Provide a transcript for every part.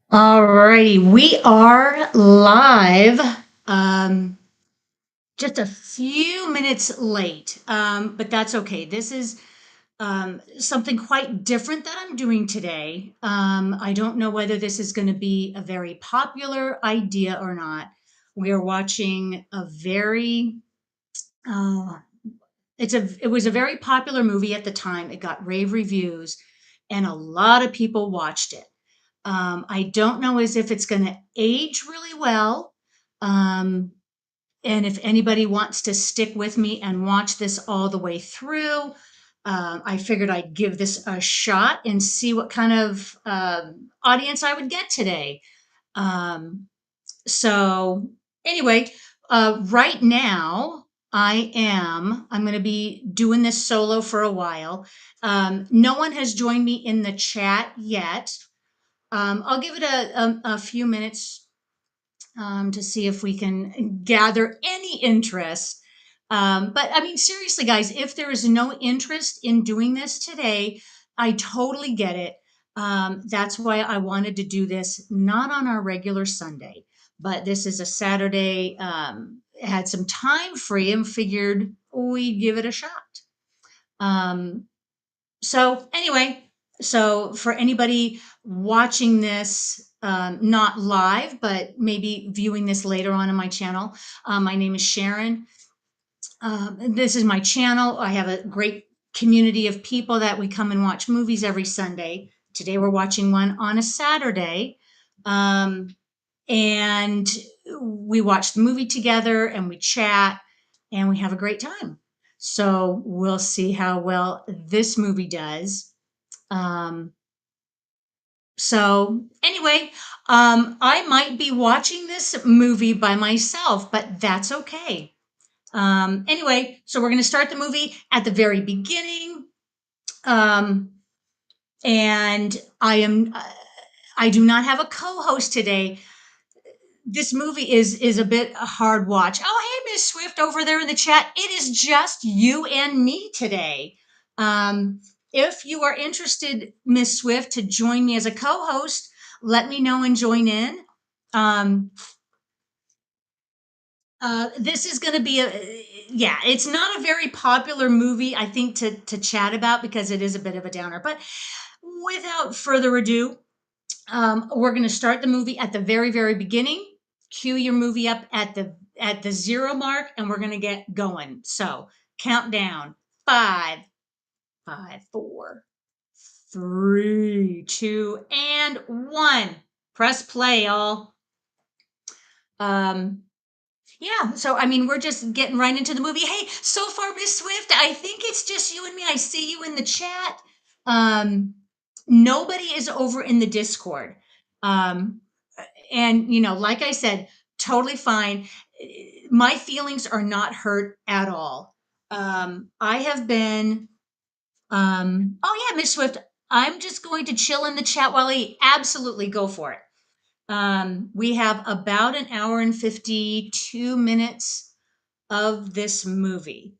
Alrighty, we are live. Um, just a few minutes late, but that's okay. This is something quite different that I'm doing today. I don't know whether this is going to be a very popular idea or not. We are watching a very uh, it was a very popular movie at the time. It got rave reviews, and a lot of people watched it. I don't know as if it's going to age really well. Um, and if anybody wants to stick with me and watch this all the way through, I figured I'd give this a shot and see what kind of audience I would get today. Um, so, anyway, right now, I'm going to be doing this solo for a while. No one has joined me in the chat yet. I'll give it a few minutes to see if we can gather any interest. But I mean, seriously, guys, if there is no interest in doing this today, I totally get it. That's why I wanted to do this not on our regular Sunday, but this is a Saturday. Had some time free and figured we'd give it a shot. Um, so anyway, so for anybody watching this, not live, but maybe viewing this later on in my channel, my name is Sharon. This is my channel. I have a great community of people that we come and watch movies every Sunday. Today we're watching one on a Saturday. And we watch the movie together and we chat and we have a great time. So we'll see how well this movie does. Um, so anyway, I might be watching this movie by myself, but that's okay. Anyway, so we're going to start the movie at the very beginning. Um, and I do not have a co-host today. This movie is a bit a hard watch. Oh, hey, Miss Swift over there in the chat. It is just you and me today. If you are interested, Miss Swift, to join me as a co-host, let me know and join in. Um, this is going to be yeah, it's not a very popular movie, I think, to chat about because it is a bit of a downer. But without further ado, we're going to start the movie at the very, very beginning. Cue your movie up at the zero mark, and we're going to get going. So countdown: five, five, four, three, two, and one. Press play, y'all. Um, yeah. So I mean, we're just getting right into the movie. Hey, so far, Miss Swift, I think it's just you and me. I see you in the chat. Um, Nobody is over in the Discord. Um, and like I said, totally fine. My feelings are not hurt at all. I have been Oh yeah, Miss Swift, I'm just going to chill in the chat while I eat. Absolutely, go for it. We have about an hour and 52 minutes of this movie.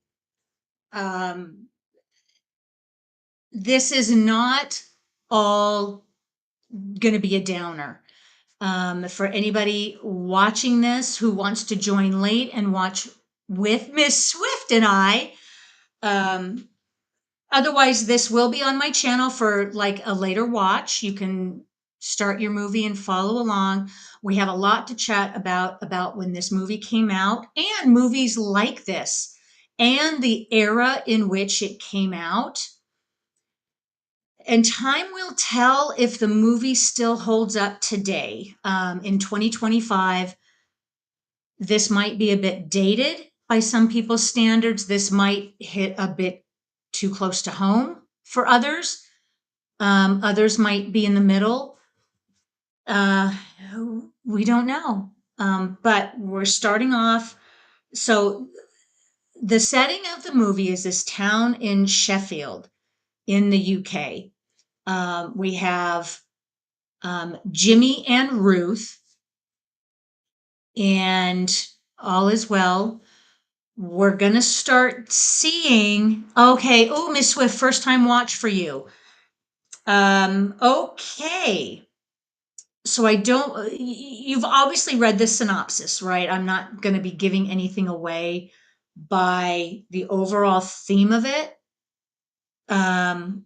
um, this is not all going to be a downer. For anybody watching this who wants to join late and watch with Miss Swift and I, um, otherwise this will be on my channel for like a later watch. You can start your movie and follow along. We have a lot to chat about when this movie came out and movies like this and the era in which it came out. And time will tell if the movie still holds up today. In 2025, this might be a bit dated by some people's standards. This might hit a bit too close to home for others. Others might be in the middle. Uh, we don't know. But we're starting off. So, the setting of the movie is this town in Sheffield in the UK. We have Jimmy and Ruth, and all is well. We're going to start seeing. Okay. Oh, Miss Swift, first time watch for you. Okay. so I don't, you've obviously read the synopsis, right? I'm not going to be giving anything away by the overall theme of it. Um,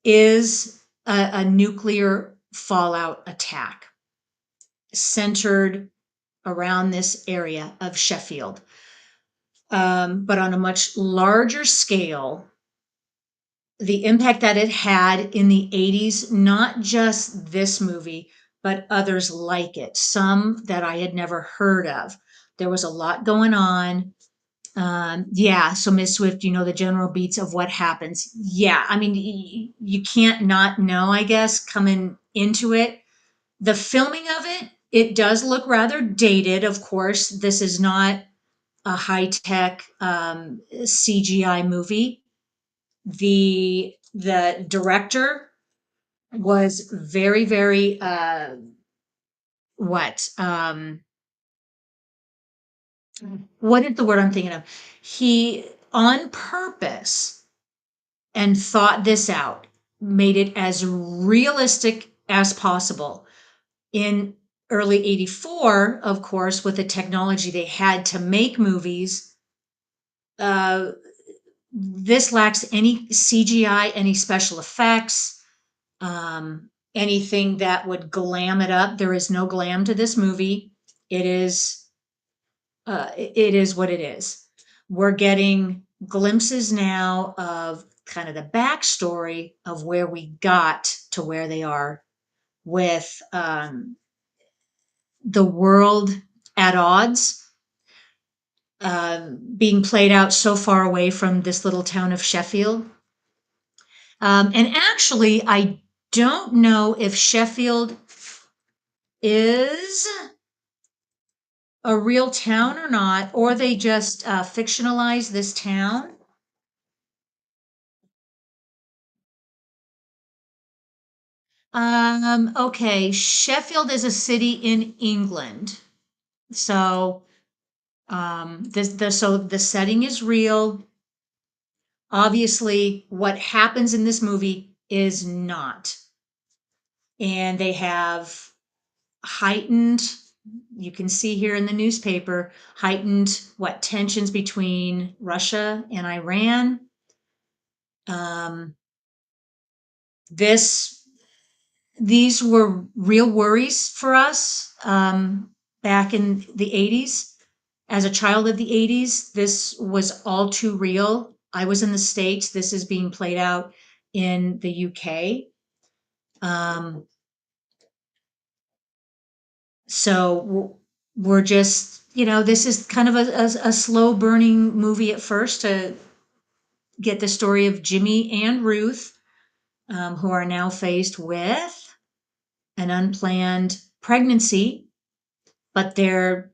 is a nuclear fallout attack centered around this area of Sheffield. But on a much larger scale, the impact that it had in the 80s, not just this movie, but others like it, some that I had never heard of. There was a lot going on. Yeah, so Miss Swift, you know the general beats of what happens. Yeah, I mean, you can't not know, I guess, coming into it. The filming of it, it does look rather dated, of course. This is not a high tech CGI movie. The director was very, very, what? What is the word I'm thinking of? He, on purpose, and thought this out, made it as realistic as possible. In early 84, of course, with the technology they had to make movies, uh, this lacks any CGI, any special effects, anything that would glam it up. There is no glam to this movie. It is, it is what it is. We're getting glimpses now of kind of the backstory of where we got to where they are with the world at odds, being played out so far away from this little town of Sheffield. And actually, I don't know if Sheffield is a real town or not, or they just fictionalized this town. Okay, Sheffield is a city in England. So so the setting is real. Obviously, what happens in this movie is not. And they have heightened, you can see here in the newspaper, heightened what tensions between Russia and Iran. Um, this these were real worries for us back in the 80s. As a child of the 80s, this was all too real. I was in the States. This is being played out in the UK. Um, so we're just, this is kind of a slow burning movie at first to get the story of Jimmy and Ruth, who are now faced with an unplanned pregnancy, but they're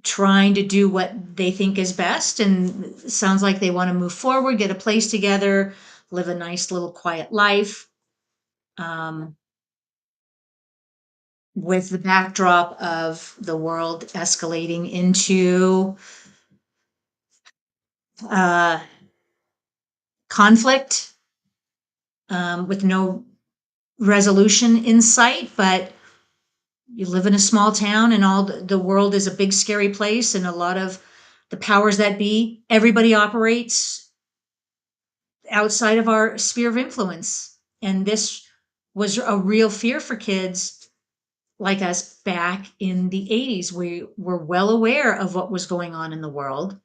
trying to do what they think is best. And it sounds like they want to move forward, get a place together, live a nice little quiet life. Um, with the backdrop of the world escalating into uh, conflict, with no resolution in sight. But you live in a small town, and all the world is a big, scary place, and a lot of the powers that be, everybody operates outside of our sphere of influence. And this was a real fear for kids like us back in the 80s. We were well aware of what was going on in the world.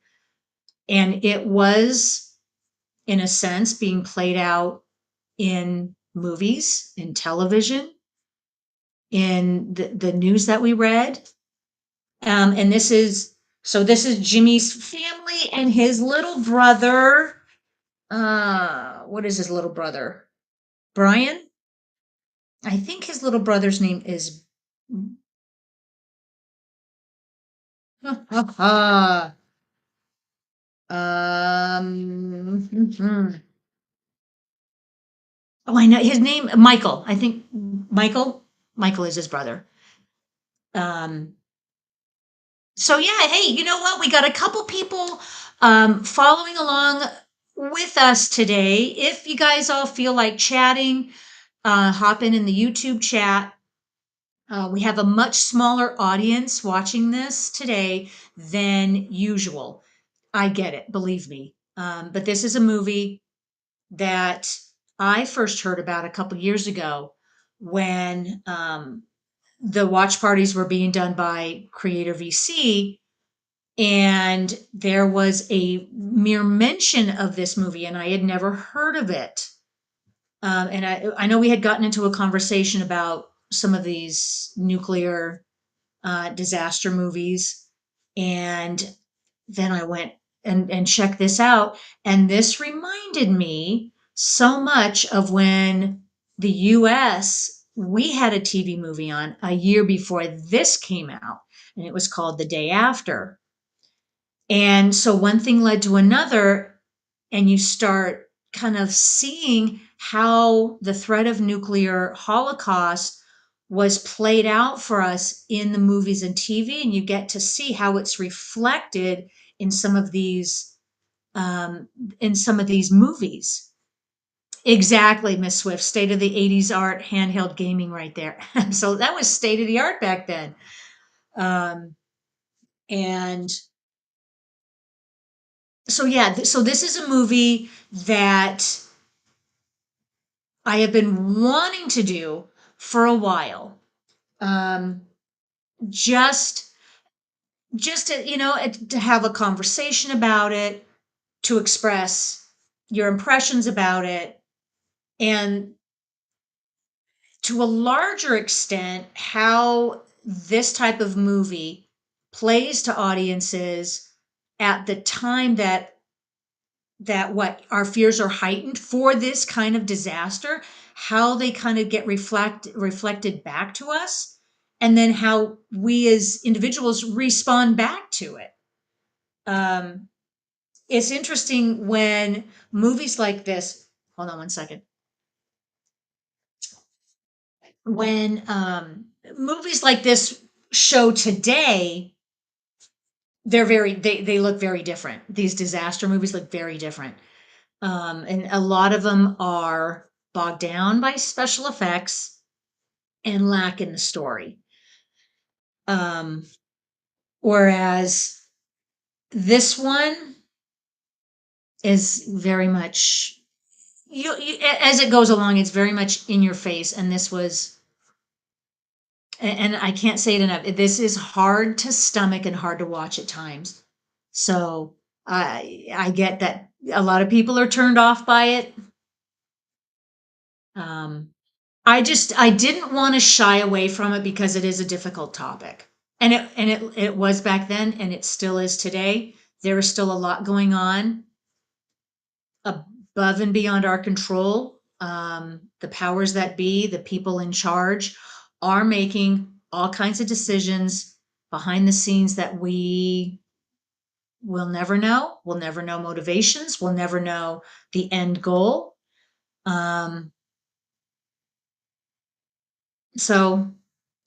And it was, in a sense, being played out in movies, in television, in the news that we read. And this is Jimmy's family and his little brother. What is his little brother? Brian? I think his little brother's name is. Mhm. Oh, I know his name, Michael. I think Michael. Michael is his brother. Um, so yeah, hey, you know what? We got a couple people following along with us today. If you guys all feel like chatting, hop in the YouTube chat. We have a much smaller audience watching this today than usual. I get it, believe me. But this is a movie that I first heard about a couple years ago when the watch parties were being done by Creator VC, and there was a mere mention of this movie, and I had never heard of it. And I know we had gotten into a conversation about some of these nuclear disaster movies, and then I went and checked this out, and this reminded me so much of when the US, we had a TV movie on a year before this came out, and it was called The Day After. And so one thing led to another, and you start kind of seeing how the threat of nuclear holocaust was played out for us in the movies and TV, and you get to see how it's reflected in some of these um, in some of these movies. Exactly, Miss Swift, state of the '80s art, handheld gaming, right there. So that was state of the art back then. Um, and so yeah, so this is a movie that I have been wanting to do for a while. Um, just just to, to have a conversation about it, to express your impressions about it, and to a larger extent how this type of movie plays to audiences at the time that what our fears are heightened for this kind of disaster, how they kind of get reflected back to us, and then how we as individuals respond back to it. um, it's interesting when movies like this, hold on one second, when movies like this show today, they look very different. These disaster movies look very different. And a lot of them are bogged down by special effects and lack in the story. Um, Whereas this one is very much, as it goes along, it's very much in your face. And this was, and I can't say it enough, this is hard to stomach and hard to watch at times. So I get that a lot of people are turned off by it. Um, I didn't want to shy away from it because it is a difficult topic. And it was back then and it still is today. There is still a lot going on above and beyond our control. The powers that be, the people in charge, are making all kinds of decisions behind the scenes that we will never know. We'll never know motivations. We'll never know the end goal. Um, so,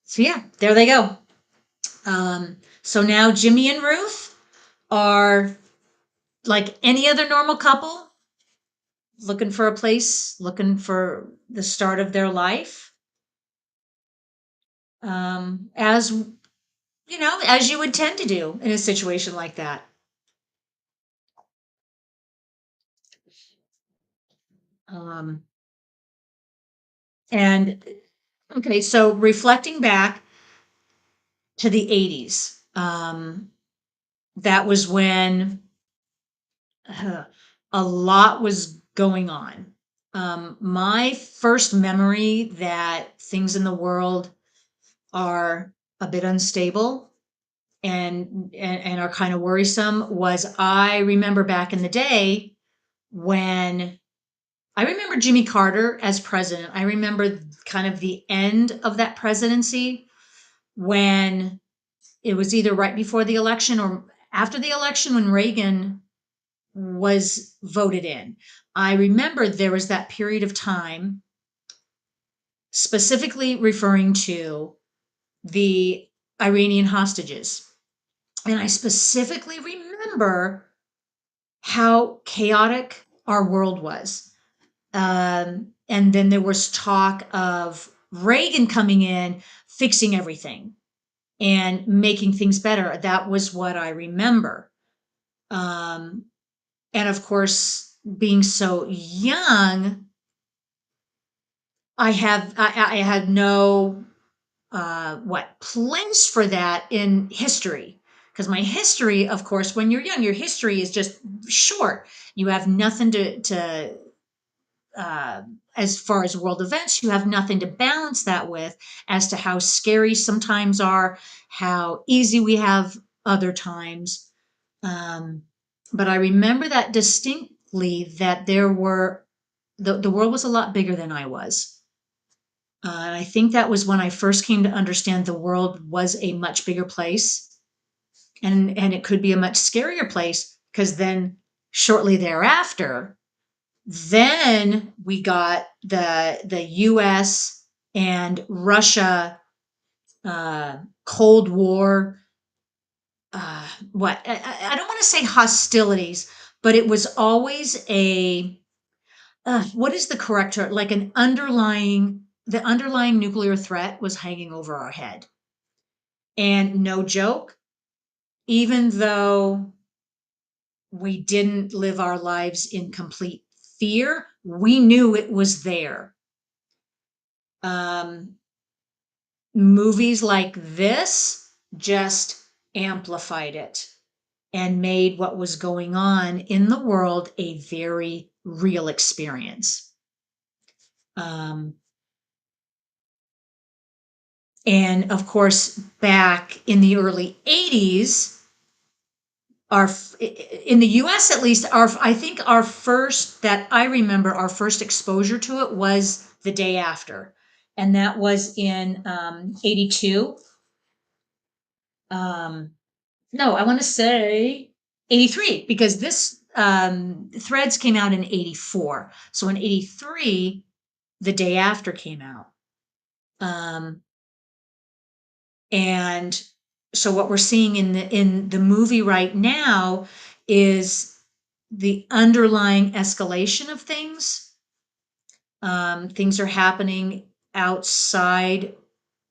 so yeah, there they go. So now Jimmy and Ruth are like any other normal couple, looking for a place, looking for the start of their life. As as you would tend to do in a situation like that. Um, and okay, so reflecting back to the '80s, that was when uh, a lot was going on. My first memory that things in the world are a bit unstable and are kind of worrisome was, I remember back in the day when I remember Jimmy Carter as president. I remember kind of the end of that presidency when it was either right before the election or after the election when Reagan was voted in. I remember there was that period of time specifically referring to the Iranian hostages. And I specifically remember how chaotic our world was. And then there was talk of Reagan coming in, fixing everything and making things better. That was what I remember. Um, and of course, being so young, I had no what place for that in history, because my history, of course, when you're young, your history is just short. You have nothing to uh, as far as world events, you have nothing to balance that with, as to how scary sometimes are, how easy we have other times. Um, but I remember that distinctly, that the world was a lot bigger than I was. And I think that was when I first came to understand the world was a much bigger place, and it could be a much scarier place, because then shortly thereafter, then we got the US and Russia Cold War. What I don't want to say hostilities, but it was always a what is the correct term? Like an underlying the underlying nuclear threat was hanging over our head. And no joke, even though we didn't live our lives in complete fear, we knew it was there. Um, Movies like this just amplified it and made what was going on in the world a very real experience. Um, and of course, back in the early 80s, our in the US at least, our I think our first that I remember our first exposure to it was the day after, and that was in 82. Um, no, I want to say 83, because this Threads came out in 84. So in 83, the day after came out. Um, and so what we're seeing in the movie right now is the underlying escalation of things. Things are happening outside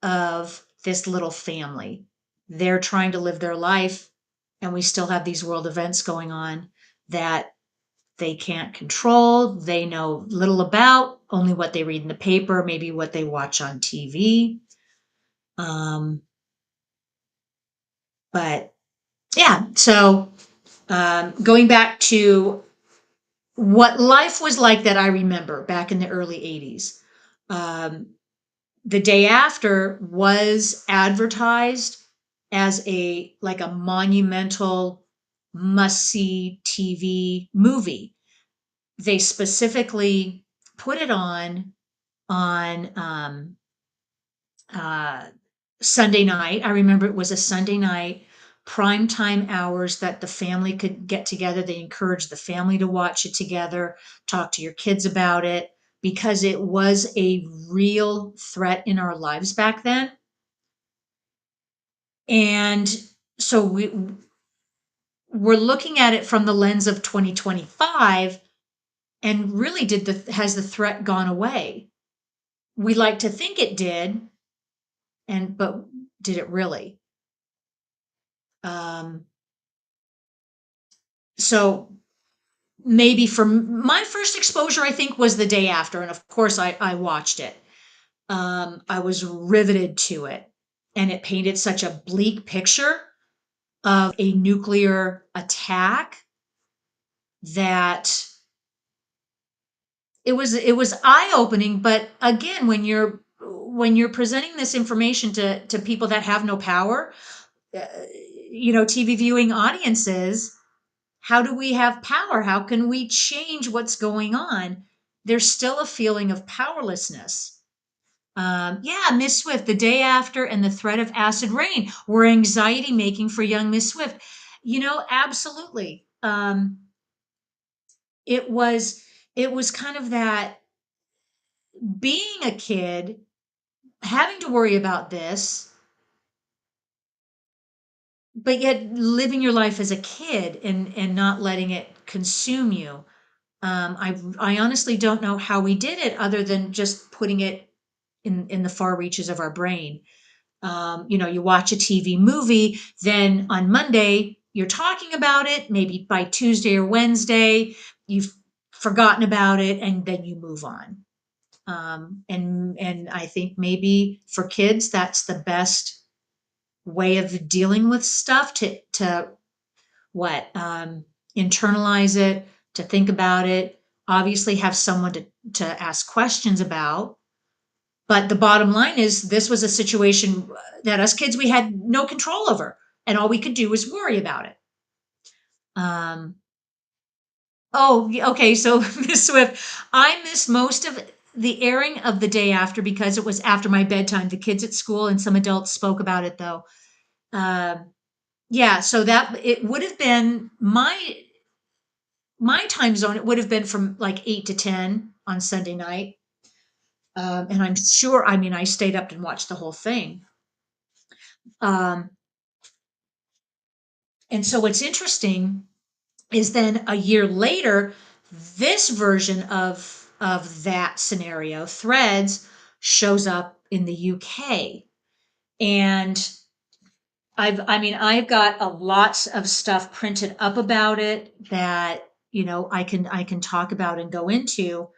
of this little family. They're trying to live their life, and we still have these world events going on that they can't control. They know little about, only what they read in the paper, maybe what they watch on TV. Um, but yeah, so going back to what life was like that I remember back in the early 80s. Um, the day after was advertised as a monumental must see TV movie. They specifically put it on uh, Sunday night. I remember it was a Sunday night, prime time hours that the family could get together. They encouraged the family to watch it together, talk to your kids about it, because it was a real threat in our lives back then. And so we're looking at it from the lens of 2025, and really, has the threat gone away? We like to think it did, but did it really? Um, so maybe from my first exposure, I think, was the day after, and of course I watched it. I was riveted to it, and it painted such a bleak picture of a nuclear attack that it was eye-opening. But again, when you're presenting this information to people that have no power, uh, TV viewing audiences, how do we have power? How can we change what's going on? There's still a feeling of powerlessness. Yeah, Miss Swift, the day after, and the threat of acid rain were anxiety making for young Miss Swift. Absolutely. It was kind of that, being a kid, having to worry about this, but yet living your life as a kid, and not letting it consume you. I honestly don't know how we did it, other than just putting it in the far reaches of our brain. You watch a TV movie, then on Monday you're talking about it. Maybe by Tuesday or Wednesday you've forgotten about it, and then you move on. And I think maybe for kids that's the best way of dealing with stuff, to what internalize it, to think about it, obviously have someone to ask questions about. But the bottom line is, this was a situation that us kids, we had no control over, and all we could do was worry about it. Um, oh, okay. So, Miss Swift, I missed most of the airing of The Day After because it was after my bedtime. The kids at school and some adults spoke about it, though. Uh, yeah, so that it would have been my time zone. It would have been from like 8 to 10 on Sunday night. And I'm sure, I mean, I stayed up and watched the whole thing. Um, and so what's interesting is then a year later, this version of that scenario, Threads, shows up in the UK. And I've got a lots of stuff printed up about it that, I can talk about and go into.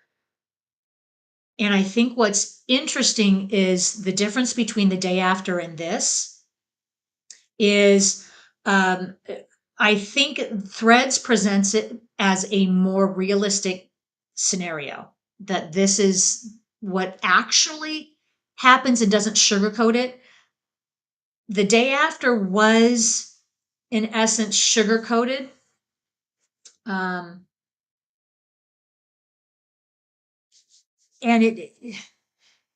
And I think what's interesting is the difference between The Day After and this is, um, I think Threads presents it as a more realistic scenario, that this is what actually happens and doesn't sugarcoat it. The Day After was, in essence, sugarcoated. Um, and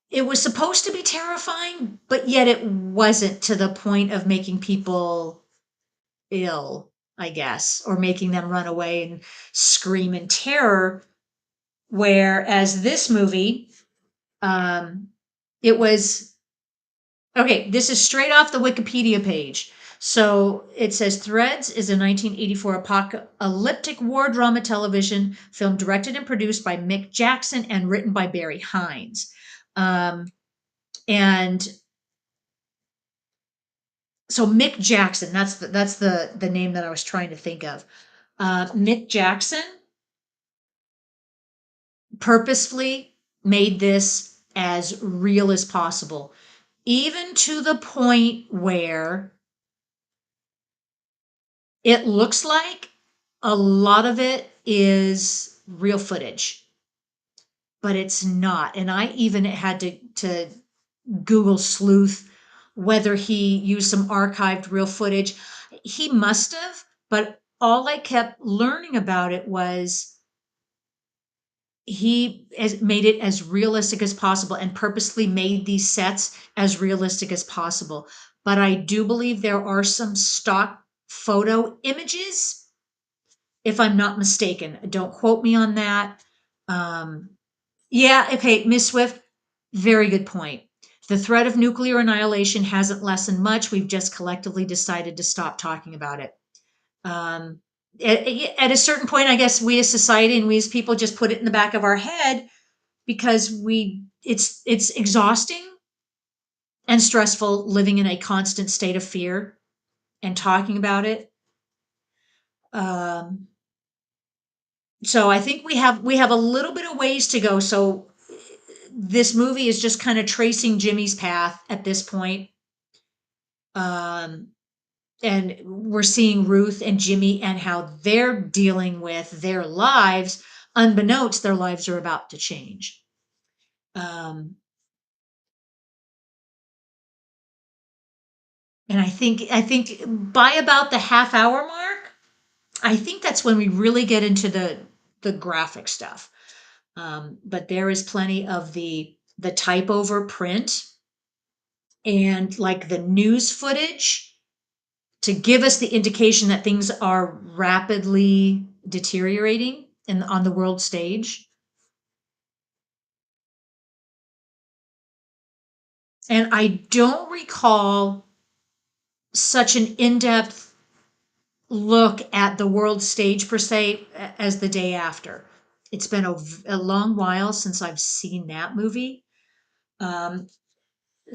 it was supposed to be terrifying, but yet it wasn't to the point of making people ill, I guess, or making them run away and scream in terror. Whereas this movie, um, it was okay. This is straight off the Wikipedia page. So it says Threads is a 1984 apocalyptic war drama television film directed and produced by Mick Jackson and written by Barry Hines. And so Mick Jackson, that's the name that I was trying to think of. Mick Jackson purposefully made this as real as possible, even to the point where it looks like a lot of it is real footage, but it's not. And I even had to Google sleuth whether he used some archived real footage. He must have, but all I kept learning about it was he has made it as realistic as possible and purposely made these sets as realistic as possible. But I do believe there are some stock photo images, if I'm not mistaken. Don't quote me on that. Um, yeah, okay, Miss Swift, very good point. The threat of nuclear annihilation hasn't lessened much. We've just collectively decided to stop talking about it. Um, at a certain point, I guess we as society and we as people just put it in the back of our head because it's exhausting and stressful living in a constant state of fear and talking about it. Um, so I think we have a little bit of ways to go. So this movie is just kind of tracing Jimmy's path at this point. Um, and we're seeing Ruth and Jimmy and how they're dealing with their lives. Unbeknownst, their lives are about to change. Um, and I think by about the half hour mark, I think that's when we really get into the graphic stuff. But there is plenty of the type over print and like the news footage to give us the indication that things are rapidly deteriorating on the world stage. And I don't recall such an in-depth look at the world stage per se as The Day After. It's been a long while since I've seen that movie. Um,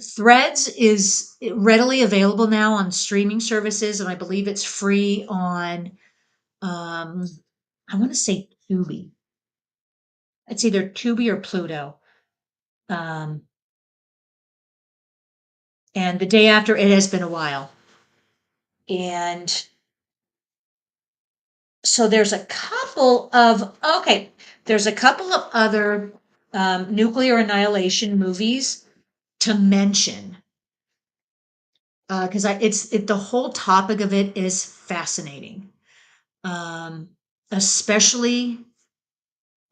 Threads is readily available now on streaming services, and I believe it's free on, um, I want to say Tubi. It's either Tubi or Pluto. Um, and the day after, it has been a while. And so there's a couple of other nuclear annihilation movies to mention, because the whole topic of it is fascinating. Um, especially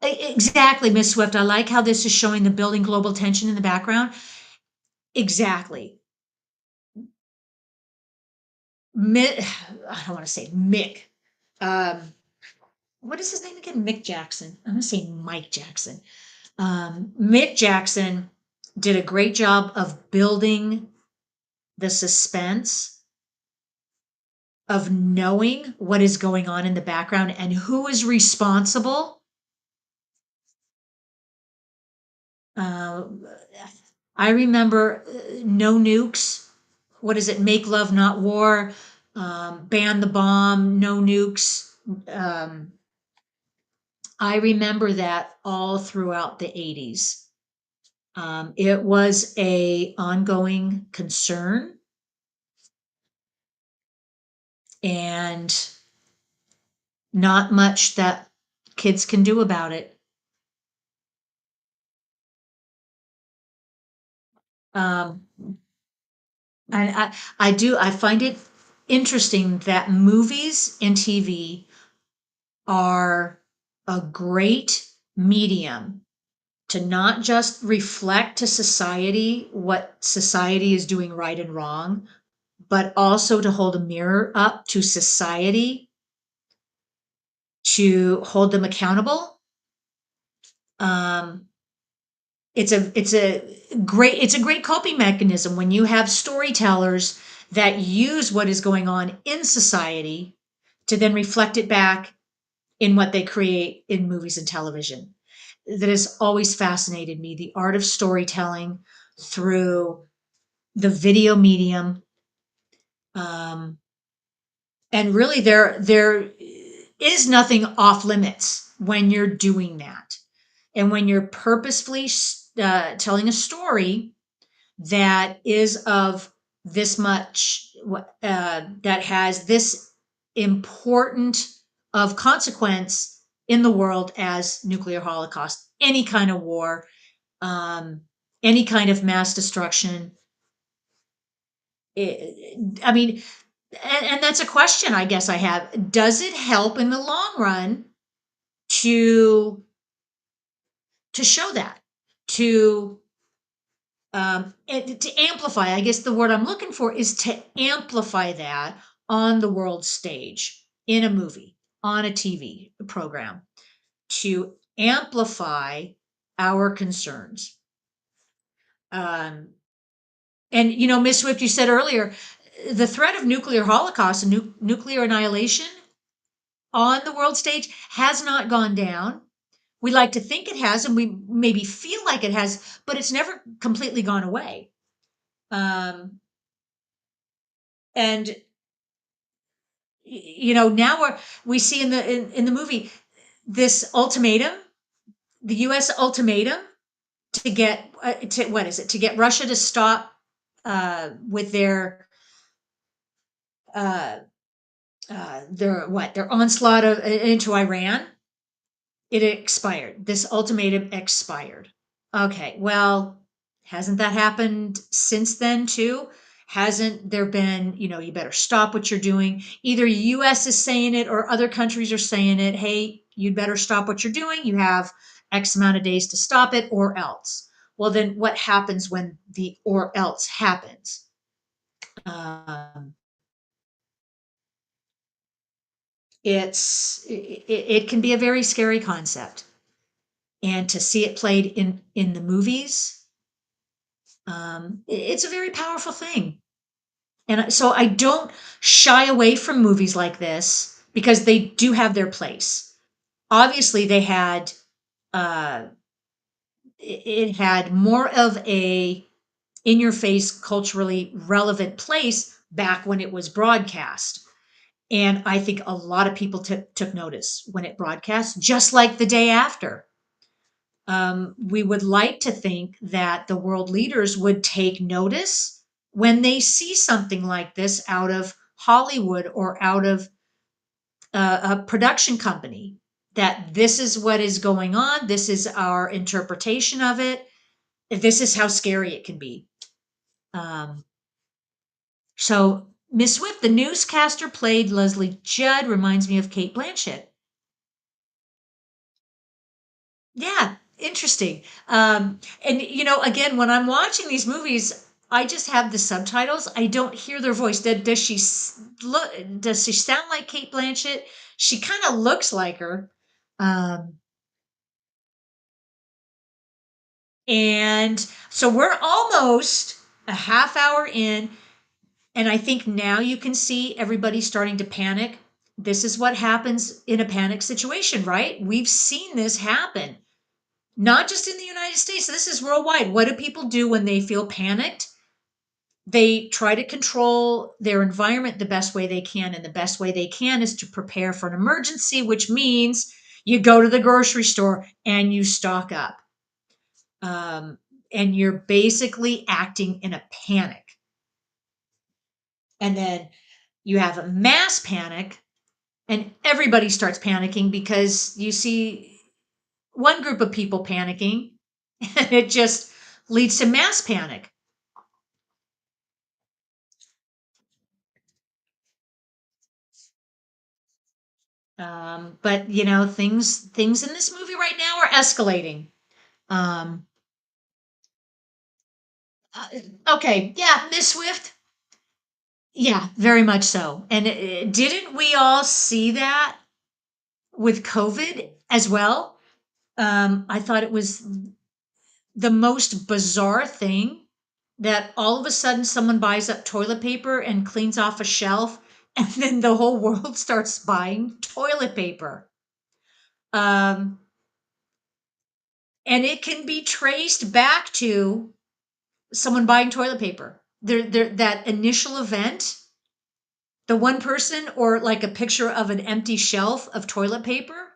exactly, Miss Swift. I like how this is showing the building global tension in the background. Exactly. I don't want to say Mick. Um, what is his name again? Mick Jackson. I'm going to say Mike Jackson. Mick Jackson did a great job of building the suspense of knowing what is going on in the background and who is responsible. Uh, I remember No Nukes. What is it? Make Love, Not War. Ban the Bomb. No Nukes. Um, I remember that all throughout the 80s. It was a ongoing concern, and not much that kids can do about it. Um, I find it interesting that movies and TV are a great medium to not just reflect to society what society is doing right and wrong, but also to hold a mirror up to society to hold them accountable. Um, it's a great coping mechanism when you have storytellers that use what is going on in society to then reflect it back in what they create in movies and television. That has always fascinated me, the art of storytelling through the video medium. Um, and really there is nothing off limits when you're doing that. And when you're purposefully telling a story that is of this much, that has this important of consequence in the world as nuclear holocaust, any kind of war, um, any kind of mass destruction. I mean, and that's a question I guess I have. Does it help in the long run to show that, to to amplify? I guess the word I'm looking for is to amplify that on the world stage, in a movie, on a TV program, to amplify our concerns. Um, and Miss Swift, you said earlier the threat of nuclear holocaust and nuclear annihilation on the world stage has not gone down. We like to think it has, and we maybe feel like it has, but it's never completely gone away. Um, and now we see in the movie this ultimatum, the U.S. ultimatum to get to what is it, to get Russia to stop with uh, their onslaught into Iran. It expired. This ultimatum expired. Okay, well, hasn't that happened since then too? Hasn't there been, you better stop what you're doing? Either US is saying it or other countries are saying it. Hey, you'd better stop what you're doing. You have X amount of days to stop it or else. Well, then what happens when the or else happens? Um, it can be a very scary concept. And to see it played in the movies, it's a very powerful thing. And so I don't shy away from movies like this because they do have their place. Obviously, they had uh, it had more of a in your face, culturally relevant place back when it was broadcast. And I think a lot of people took notice when it broadcast, just like the day after. We would like to think that the world leaders would take notice when they see something like this out of Hollywood or out of a production company, that this is what is going on. This is our interpretation of it. This is how scary it can be. Um, so, Miss Swift, the newscaster played Leslie Judd, reminds me of Kate Blanchett. Yeah, interesting. And again, when I'm watching these movies, I just have the subtitles. I don't hear their voice. Does she look? Does she sound like Kate Blanchett? She kind of looks like her. Um, and so we're almost a half hour in, and I think now you can see everybody starting to panic. This is what happens in a panic situation, right? We've seen this happen. Not just in the United States, this is worldwide. What do people do when they feel panicked? They try to control their environment the best way they can. And the best way they can is to prepare for an emergency, which means you go to the grocery store and you stock up. Um, and you're basically acting in a panic. And then you have a mass panic, and everybody starts panicking because you see one group of people panicking, and it just leads to mass panic. But things in this movie right now are escalating. Um, uh, okay, yeah, Miss Swift, yeah, very much so. And didn't we all see that with COVID as well? I thought it was the most bizarre thing that all of a sudden someone buys up toilet paper and cleans off a shelf, and then the whole world starts buying toilet paper. Um, and it can be traced back to someone buying toilet paper. That initial event, the one person or like a picture of an empty shelf of toilet paper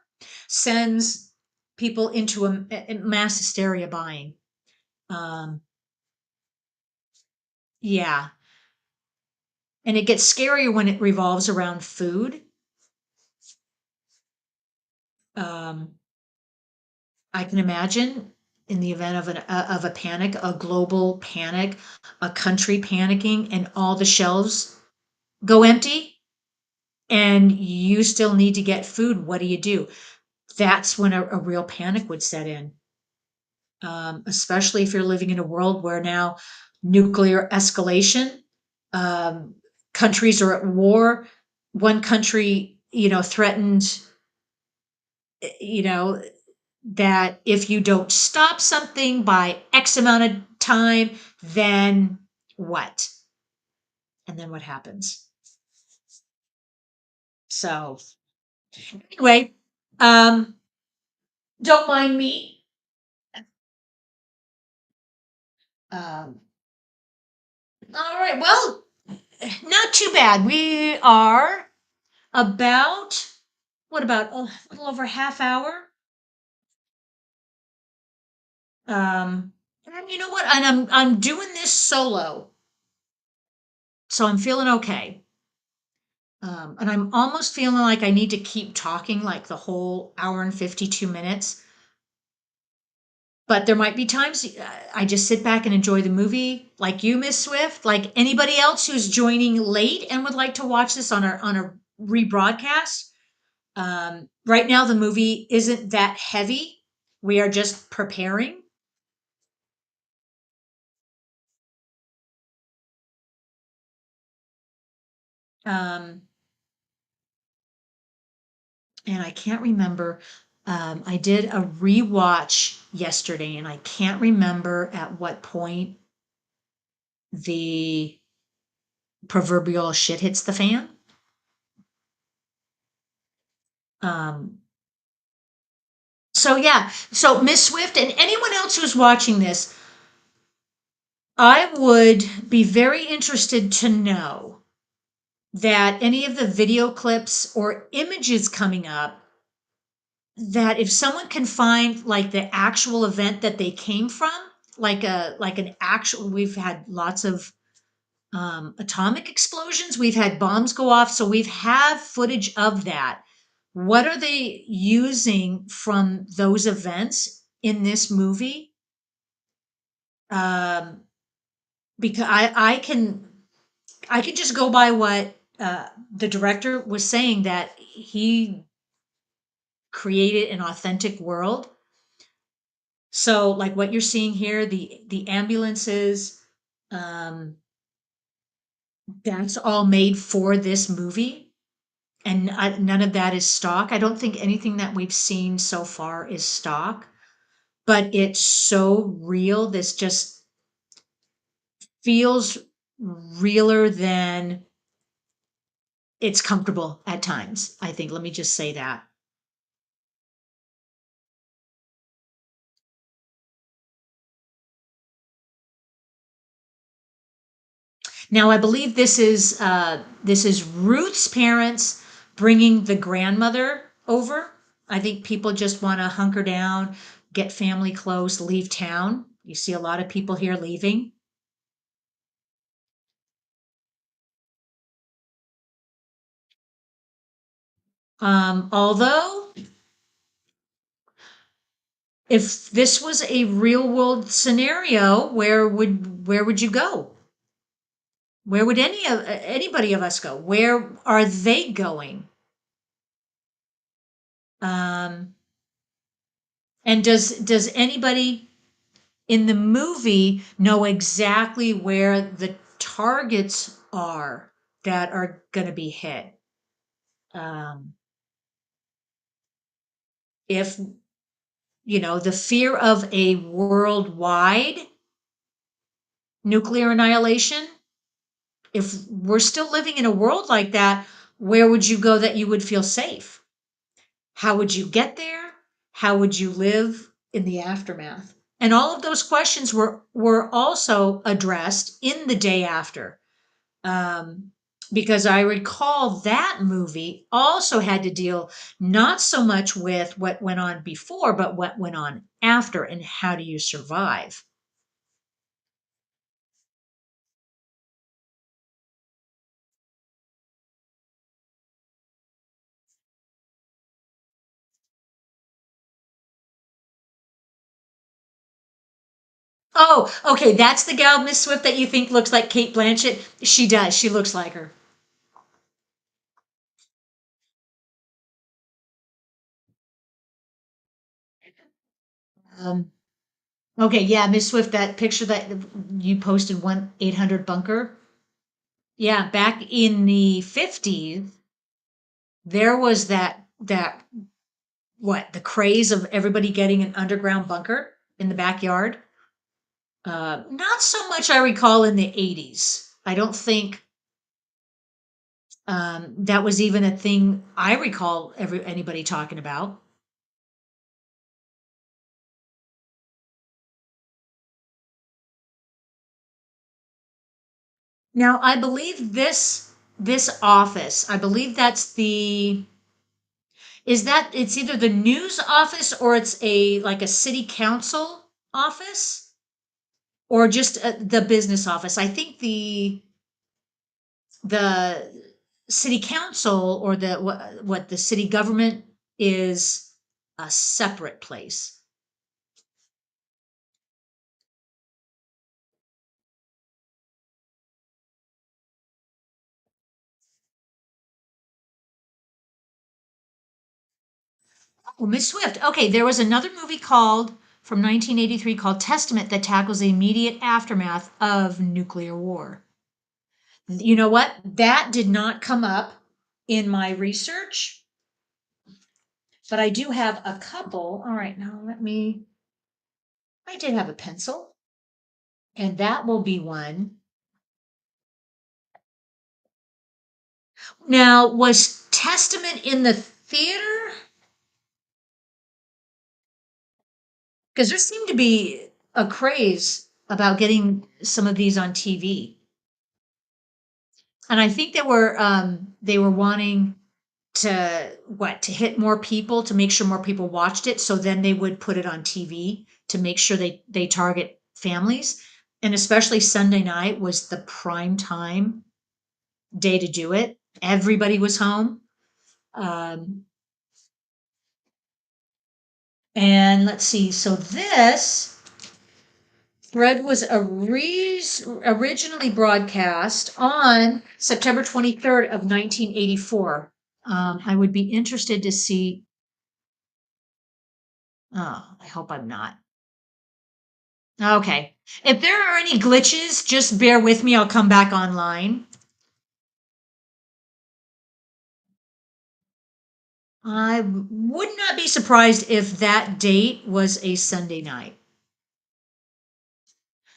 sends people into a mass hysteria buying. Um, yeah. And it gets scarier when it revolves around food. Um, I can imagine in the event of a panic, a global panic, a country panicking, and all the shelves go empty, and you still need to get food. What do you do? That's when a real panic would set in, especially if you're living in a world where now nuclear escalation, um, countries are at war. One country, threatened, you know, that if you don't stop something by X amount of time, then what? And then what happens? So anyway, um, don't mind me. Um, all right. Well, not too bad. We are about what about a little over half hour. And you know what? And I'm doing this solo, so I'm feeling okay. And I'm almost feeling like I need to keep talking like the whole hour and 52 minutes. But there might be times I just sit back and enjoy the movie, like you, Miss Swift, like anybody else who's joining late and would like to watch this on a rebroadcast. Right now, the movie isn't that heavy. We are just preparing. Um, and I can't remember. I did a rewatch yesterday, and I can't remember at what point the proverbial shit hits the fan. Um, So yeah, so Miss Swift and anyone else who's watching this, I would be very interested to know that any of the video clips or images coming up, that if someone can find like the actual event that they came from, like an actual, we've had lots of atomic explosions, we've had bombs go off, so we've had footage of that. What are they using from those events in this movie? Um, because I can just go by what the director was saying, that he created an authentic world. So like what you're seeing here, the ambulances, um, that's all made for this movie, and none of that is stock. I don't think anything that we've seen so far is stock, but it's so real. This just feels realer than it's comfortable at times, I think. Let me just say that. Now, I believe this is Ruth's parents bringing the grandmother over. I think people just want to hunker down, get family close, leave town. You see a lot of people here leaving. Although, if this was a real world scenario, where would you go? Where would anybody of us go? Where are they going? Um, and does anybody in the movie know exactly where the targets are that are going to be hit? Um, if the fear of a worldwide nuclear annihilation, if we're still living in a world like that, where would you go that you would feel safe? How would you get there? How would you live in the aftermath? And all of those questions were also addressed in the day after. Um, because I recall that movie also had to deal not so much with what went on before, but what went on after, and how do you survive? Oh, okay, that's the gal, Miss Swift, that you think looks like Kate Blanchett. She does. She looks like her. Um, okay, yeah, Miss Swift, that picture that you posted, 1-800 bunker. Yeah, back in the 50s, there was that what, the craze of everybody getting an underground bunker in the backyard. Not so much I recall in the 80s. I don't think that was even a thing I recall anybody talking about. Now, I believe this office, I believe that's the is that it's either the news office, or it's a like a city council office, or just the business office. I think the city council, or the what the city government is a separate place. Well, Miss Swift. Okay, there was another movie called from 1983 called Testament that tackles the immediate aftermath of nuclear war. You know what? That did not come up in my research, but I do have a couple. All right, now I did have a pencil, and that will be one. Now, was Testament in the theater? Because there seemed to be a craze about getting some of these on TV. And I think they were wanting to hit more people, to make sure more people watched it, so then they would put it on TV to make sure they target families. And especially Sunday night was the prime time day to do it. Everybody was home. Um, and let's see. So this thread was originally broadcast on September 23rd of 1984. I would be interested to see. Oh, I hope I'm not. Okay. If there are any glitches, just bear with me. I'll come back online. I would not be surprised if that date was a Sunday night.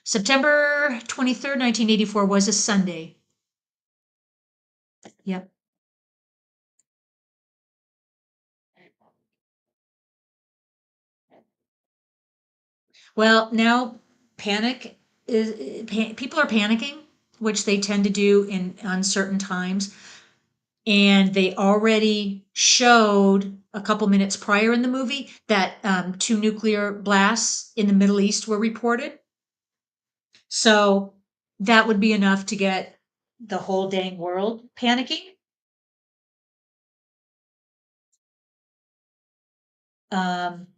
September 23rd, 1984 was a Sunday. Yep. Well, now people are panicking, which they tend to do in uncertain times. And they already showed a couple minutes prior in the movie that two nuclear blasts in the Middle East were reported. So that would be enough to get the whole dang world panicking. Um,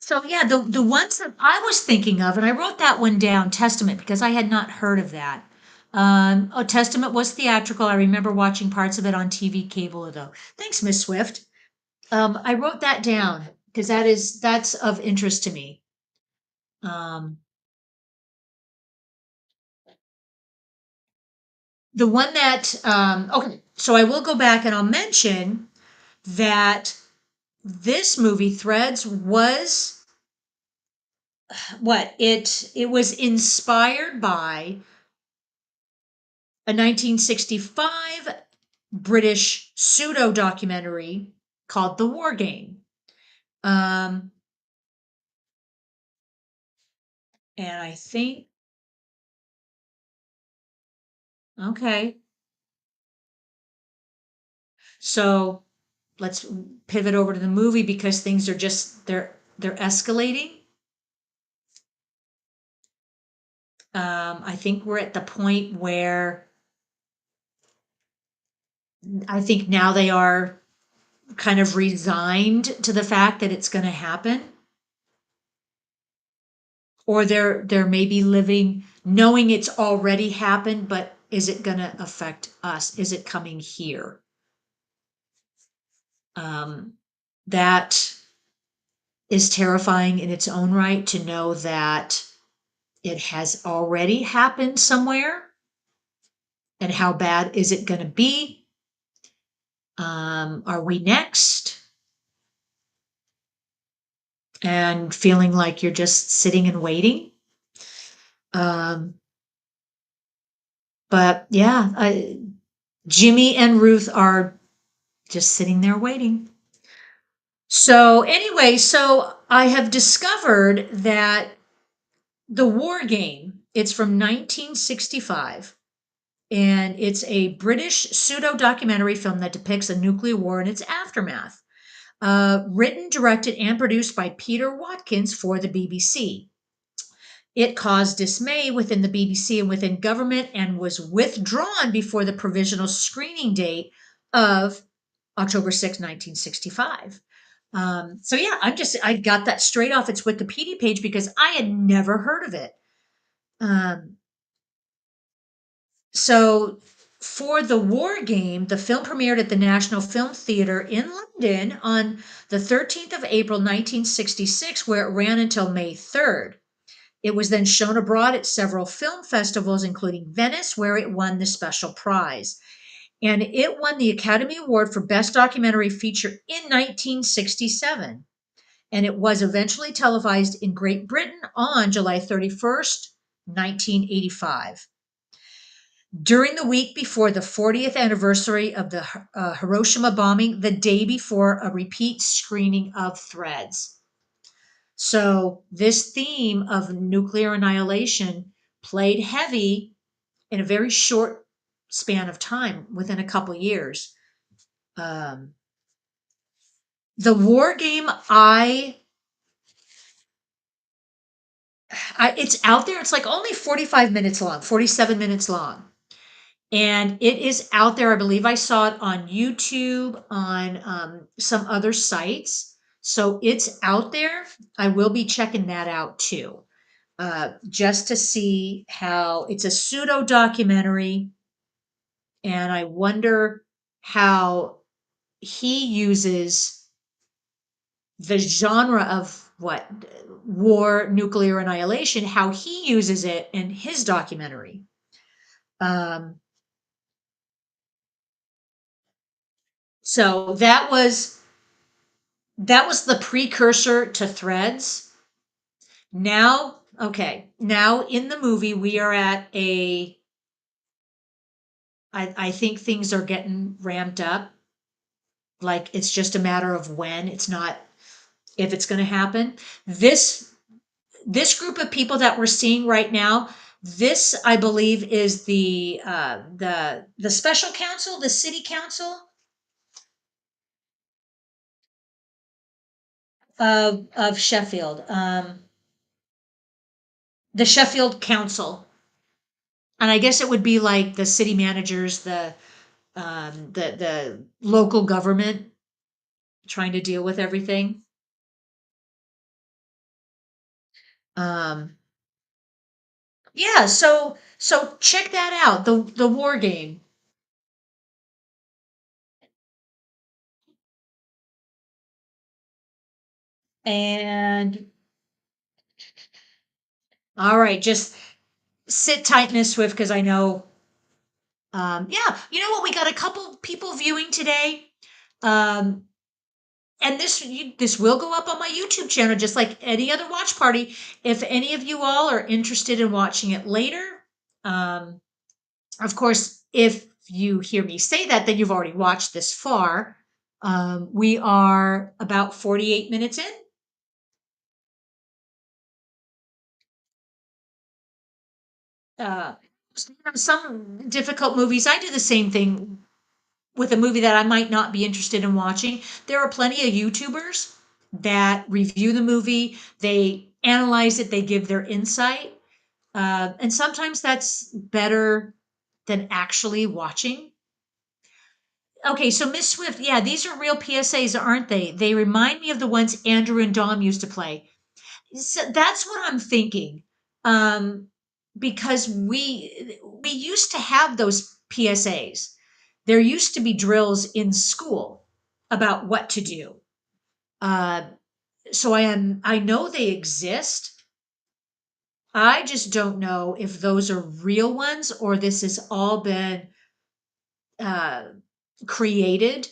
so yeah, the ones that I was thinking of, and I wrote that one down, Testament, because I had not heard of that. Oh, Testament was theatrical. I remember watching parts of it on TV cable though. Thanks, Miss Swift. I wrote that down because that's of interest to me. Um, the one that okay, so I will go back and I'll mention that this movie Threads was it was inspired by a 1965 British pseudo documentary called The War Game. Um, and I think okay, so let's pivot over to the movie because things are just they're escalating. I think we're at the point where I think now they are kind of resigned to the fact that it's going to happen, or they're maybe living knowing it's already happened, but is it going to affect us? Is it coming here? Um, that is terrifying in its own right to know that it has already happened somewhere, and how bad is it going to be? Are we next? And feeling like you're just sitting and waiting. Um, but yeah, Jimmy and Ruth are just sitting there waiting. So anyway, so I have discovered that the War Game, it's from 1965. And it's a British pseudo documentary film that depicts a nuclear war and its aftermath. Written, directed, and produced by Peter Watkins for the BBC. It caused dismay within the BBC and within government and was withdrawn before the provisional screening date of October 6, 1965. So yeah, I got that straight off its Wikipedia page because I had never heard of it. Um, so for the War Game, the film premiered at the National Film Theatre in London on the 13th of April, 1966, where it ran until May 3rd. It was then shown abroad at several film festivals, including Venice, where it won the special prize. And it won the Academy Award for Best Documentary Feature in 1967. And it was eventually televised in Great Britain on July 31st, 1985. During the week before the 40th anniversary of the Hiroshima bombing, the day before a repeat screening of Threads. So, this theme of nuclear annihilation played heavy in a very short span of time within a couple years. Um, the war game, it's out there. It's like only 45 minutes long, 47 minutes long. And it is out there. I believe I saw it on YouTube, on some other sites. So it's out there. I will be checking that out too, just to see how it's a pseudo documentary. And I wonder how he uses the genre of what war, nuclear annihilation, how he uses it in his documentary. Um, so that was the precursor to Threads. Now, okay, now in the movie we are at I think things are getting ramped up. Like it's just a matter of when. It's not if it's going to happen. This this group of people that we're seeing right now, this I believe is the special council, the city council of Sheffield, the Sheffield Council, and I guess it would be like the city managers, the local government trying to deal with everything. Um, yeah, so check that out, the war game. And all right, just sit tight, Miss Swift, because I know. Yeah, you know what? We got a couple people viewing today. Um, and this will go up on my YouTube channel, just like any other watch party. If any of you all are interested in watching it later, um, of course, if you hear me say that, then you've already watched this far. We are about 48 minutes in. Uh, some difficult movies, I do the same thing with a movie that I might not be interested in watching. There are plenty of YouTubers that review the movie, they analyze it, they give their insight. And sometimes that's better than actually watching. Okay, so Miss Swift, yeah, these are real PSAs, aren't they? They remind me of the ones Andrew and Dom used to play. So that's what I'm thinking. Um, because we used to have those PSAs. There used to be drills in school about what to do. Uh, so I know they exist. I just don't know if those are real ones or this has all been uh, created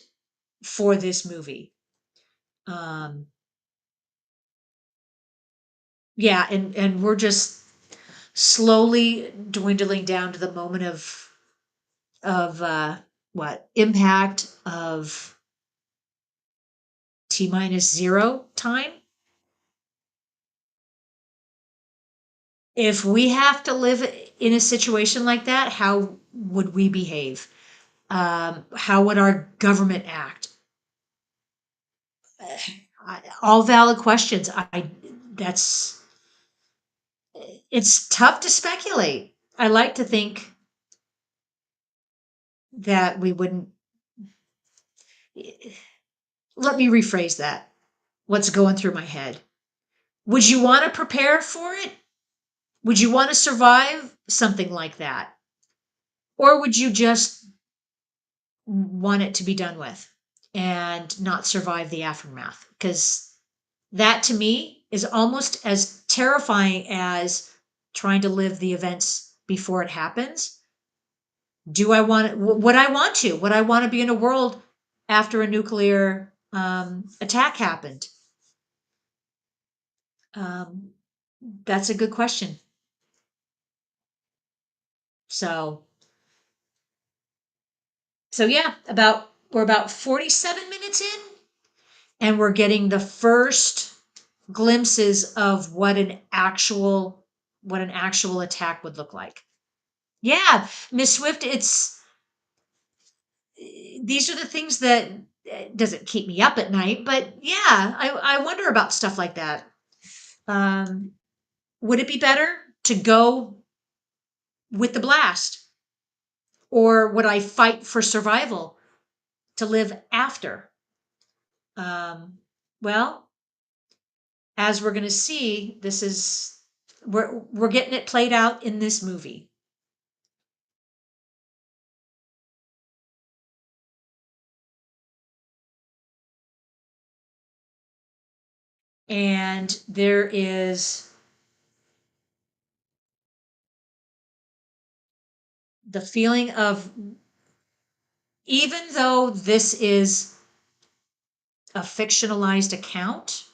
for this movie. Um, yeah, and we're just slowly dwindling down to the moment of what impact of T minus zero time. If we have to live in a situation like that, how would we behave? How would our government act? All valid questions. That's it's tough to speculate. I like to think that we wouldn't. Let me rephrase that. What's going through my head? Would you want to prepare for it? Would you want to survive something like that? Or would you just want it to be done with and not survive the aftermath? Because that to me is almost as terrifying as trying to live the events before it happens. Do I want it? Would I want to? Would I want to be in a world after a nuclear attack happened? Um, that's a good question. So So yeah, we're about 47 minutes in, and we're getting the first glimpses of what an actual attack would look like. Yeah, Miss Swift, it's these are the things that doesn't keep me up at night, but yeah, I wonder about stuff like that. Um, would it be better to go with the blast, or would I fight for survival to live after? Um, well, as we're going to see, we're getting it played out in this movie. And there is the feeling of, even though this is a fictionalized account,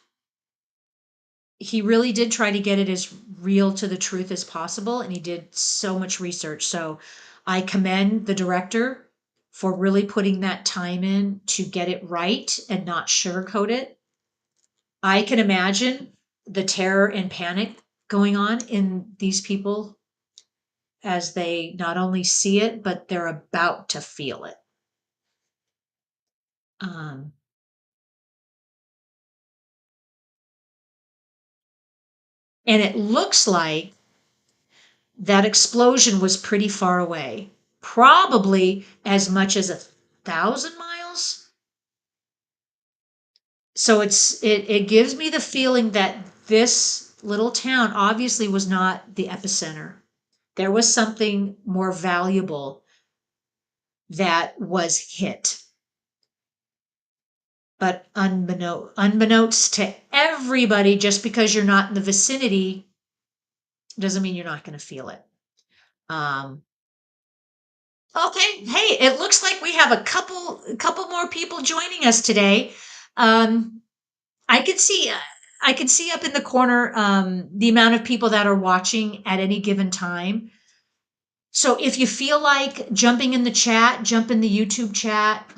he really did try to get it as real to the truth as possible, and he did so much research. So I commend the director for really putting that time in to get it right and not sugarcoat it. I can imagine the terror and panic going on in these people as they not only see it, but they're about to feel it. Um, and it looks like that explosion was pretty far away, probably as much as 1,000 miles. So it gives me the feeling that this little town obviously was not the epicenter. There was something more valuable that was hit. But unbeknownst to everybody, just because you're not in the vicinity doesn't mean you're not going to feel it. Um, okay, hey, it looks like we have a couple more people joining us today. Um, I can see I can see up in the corner the amount of people that are watching at any given time. So if you feel like jumping in the chat, jump in the YouTube chat.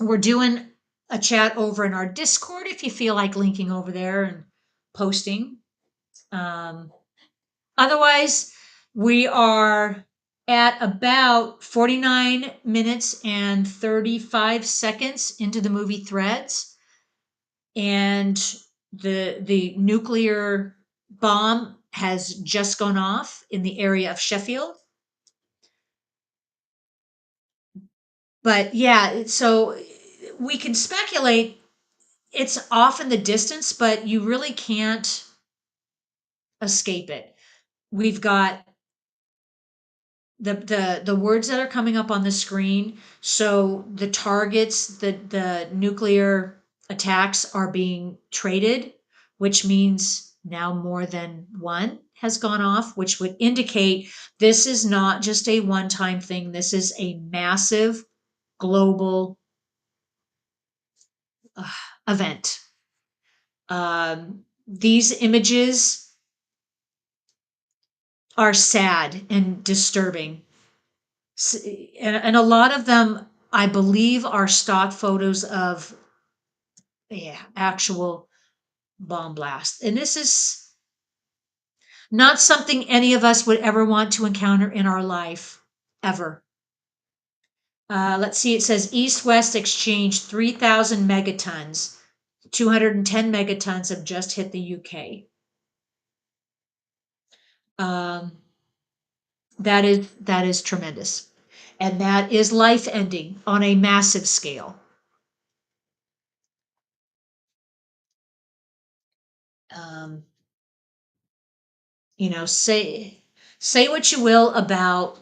We're doing a chat over in our Discord if you feel like linking over there and posting. Um, Otherwise, we are at about 49 minutes and 35 seconds into the movie Threads, and the nuclear bomb has just gone off in the area of Sheffield. But yeah, so we can speculate it's off in the distance, but you really can't escape it. We've got the words that are coming up on the screen. So the targets, the nuclear attacks are being traded, which means now more than one has gone off, which would indicate this is not just a one-time thing. This is a massive global uh, event. These images are sad and disturbing. And a lot of them, I believe, are stock photos of, yeah, actual bomb blast. And this is not something any of us would ever want to encounter in our life, ever. Let's see, it says East-West exchange 3,000 megatons. 210 megatons have just hit the UK. Um, that is tremendous. And that is life ending on a massive scale. Um, say what you will about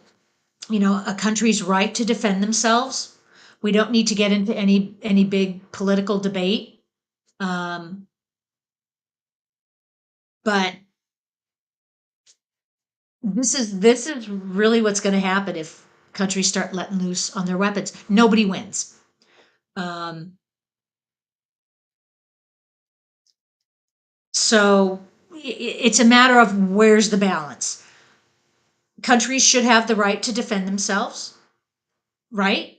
a country's right to defend themselves. We don't need to get into any big political debate. Um, but this is really what's going to happen if countries start letting loose on their weapons. Nobody wins. Um, so it's a matter of where's the balance. Countries should have the right to defend themselves. right?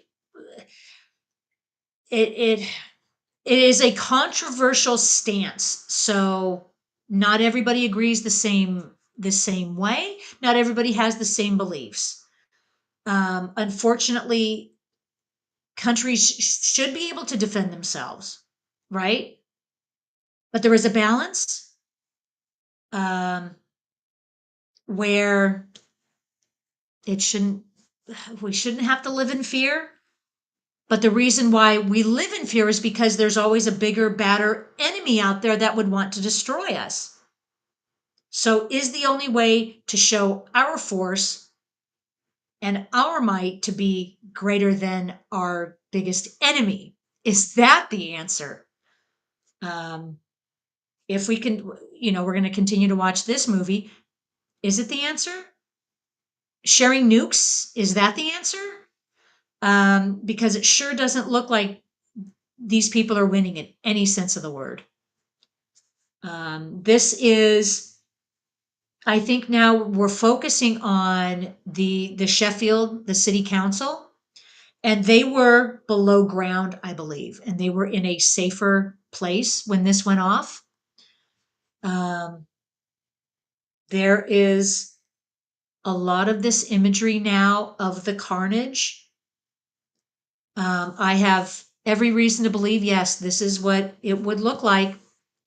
It it is a controversial stance. So not everybody agrees the same way. Not everybody has the same beliefs. Unfortunately, countries should be able to defend themselves, right? But there is a balance um, where it shouldn't. We shouldn't have to live in fear. But the reason why we live in fear is because there's always a bigger, badder enemy out there that would want to destroy us. So, is the only way to show our force and our might to be greater than our biggest enemy? Is that the answer? Um, if we can, we're going to continue to watch this movie. Is it the answer? Sharing nukes, is that the answer? Because it sure doesn't look like these people are winning in any sense of the word. This is, I think now we're focusing on the Sheffield, the city council, and they were below ground, I believe, and they were in a safer place when this went off. Um, there is a lot of this imagery now of the carnage. I have every reason to believe, yes, this is what it would look like,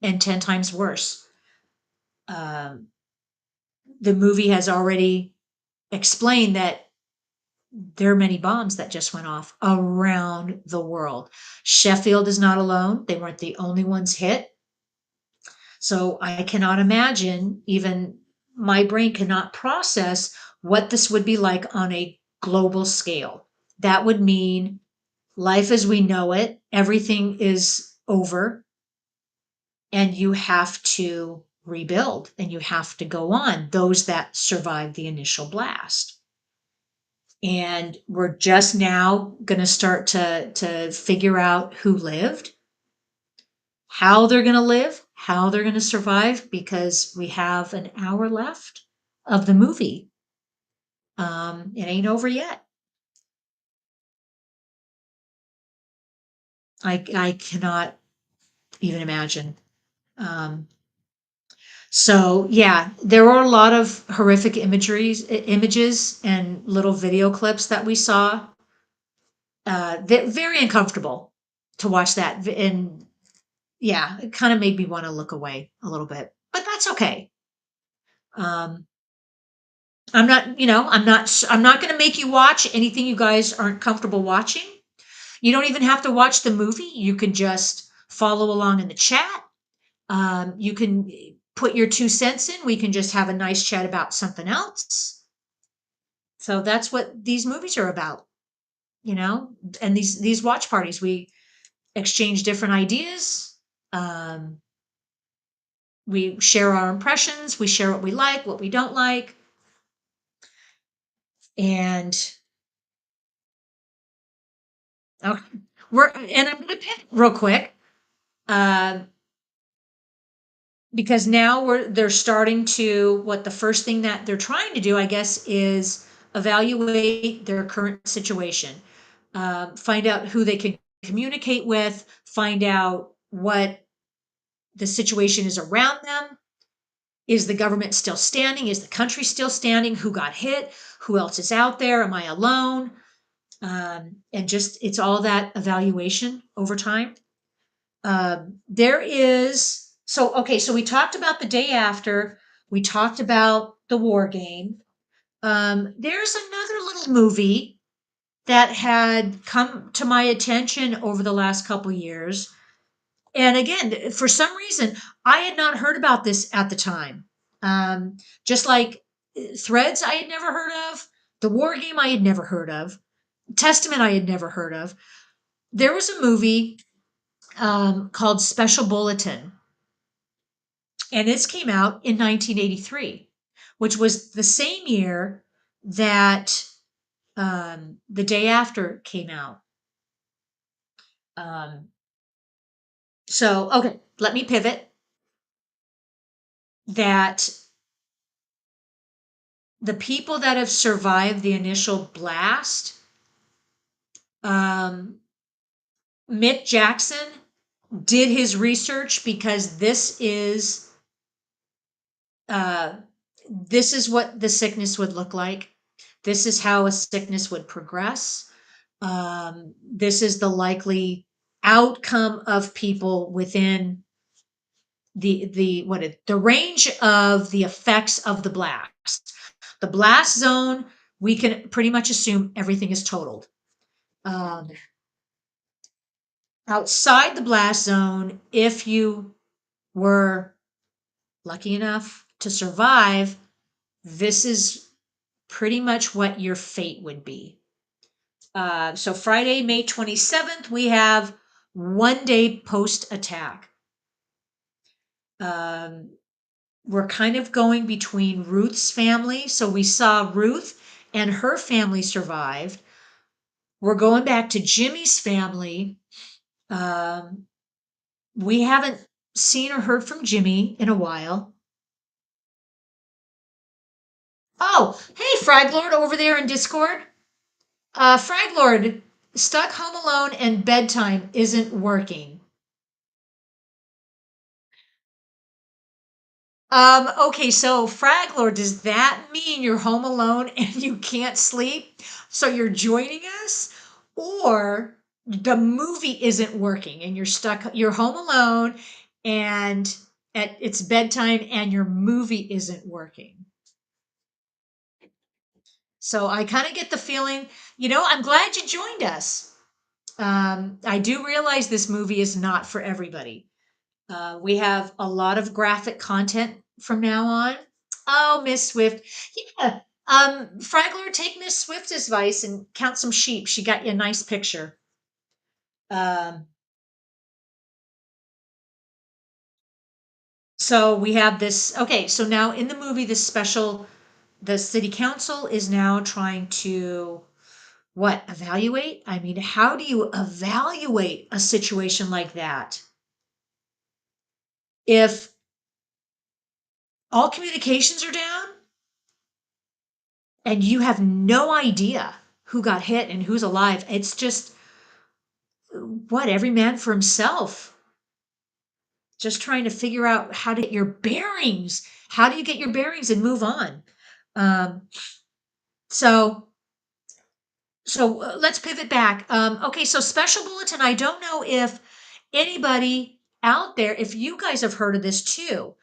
and 10 times worse. Um, the movie has already explained that there are many bombs that just went off around the world. Sheffield is not alone. They weren't the only ones hit. So I cannot imagine, even my brain cannot process what this would be like on a global scale. That would mean life as we know it, everything is over, and you have to rebuild and you have to go on, those that survived the initial blast. And we're just now going to start to figure out who lived, how they're going to live, how they're going to survive, because we have an hour left of the movie. It ain't over yet. I cannot even imagine. Um, so yeah, there were a lot of horrific images and little video clips that we saw. Very uncomfortable to watch that, and yeah, it kind of made me want to look away a little bit, but that's okay. Um, I'm not going to make you watch anything you guys aren't comfortable watching. You don't even have to watch the movie. You can just follow along in the chat. You can put your 2 cents in. We can just have a nice chat about something else. So that's what these movies are about, you know, and these watch parties, we exchange different ideas. Um, we share our impressions. We share what we like, what we don't like. And okay, I'm going to pick real quick, uh, because now they're starting to, what the first thing that they're trying to do, I guess, is evaluate their current situation, find out who they can communicate with, find out what the situation is around them. Is the government still standing? Is the country still standing? Who got hit? Who else is out there? Am I alone? And just, it's all that evaluation over time. There is, so, okay, so we talked about the day after, we talked about the war game. There's another little movie that had come to my attention over the last couple years. And again, for some reason, I had not heard about this at the time. Just like Threads, I had never heard of. The war game, I had never heard of. Testament, I had never heard of. There was a movie called Special Bulletin, and this came out in 1983, which was the same year that The Day After came out. Um, so, okay, let me pivot. That the people that have survived the initial blast Um, Mick Jackson did his research because uh, this is what the sickness would look like. This is how a sickness would progress. This is the likely outcome of people within the range of the effects of the blast. The blast zone, we can pretty much assume everything is totaled. Um, Outside the blast zone, if you were lucky enough to survive, this is pretty much what your fate would be. So Friday, May 27th, we have 1 day post attack. Um, we're kind of going between Ruth's family. So we saw Ruth and her family survived. We're going back to Jimmy's family. Um, we haven't seen or heard from Jimmy in a while. Oh, hey, Frag Lord over there in Discord. Frag Lord, stuck home alone and bedtime isn't working. Okay, so Frag Lord, does that mean you're home alone and you can't sleep? So you're joining us? Or the movie isn't working and you're home alone and it's bedtime and your movie isn't working. So I kind of get the feeling, I'm glad you joined us. I do realize this movie is not for everybody. We have a lot of graphic content from now on. Oh, Miss Swift. Yeah. Fragler, take Miss Swift's advice and count some sheep. She got you a nice picture. Um, so we have this. Okay, so now in the movie, the city council is now trying to evaluate? I mean, how do you evaluate a situation like that? If all communications are down and you have no idea who got hit and who's alive, it's just every man for himself. Just trying to figure out how to get your bearings. How do you get your bearings and move on? Um, so let's pivot back. Okay, so special bulletin. I don't know if anybody out there, if you guys have heard of this too.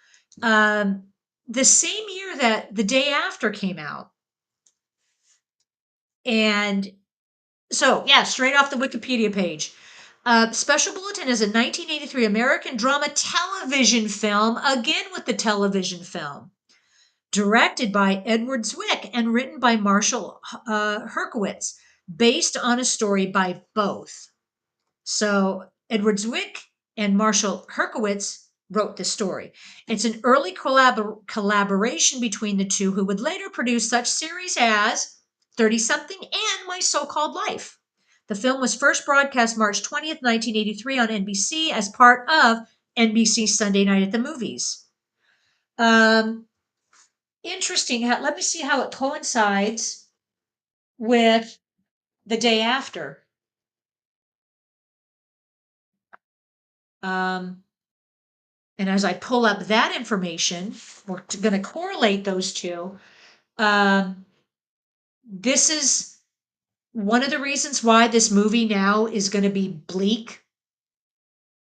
Um, the same year that The Day After came out, and so yeah, straight off the Wikipedia page. Special Bulletin is a 1983 American drama television film, again with the television film, directed by Edward Zwick and written by Marshall Herkowitz, based on a story by both. So Edward Zwick and Marshall Herkowitz wrote the story. It's an early collaboration between the two, who would later produce such series as 30 Something and My So Called Life. The film was first broadcast March 20th, 1983 on NBC as part of NBC's Sunday Night at the Movies. Um, Interesting. Let me see how it coincides with The Day After. Um, and as I pull up that information, we're going to correlate those two. Um, this is one of the reasons why this movie now is going to be bleak,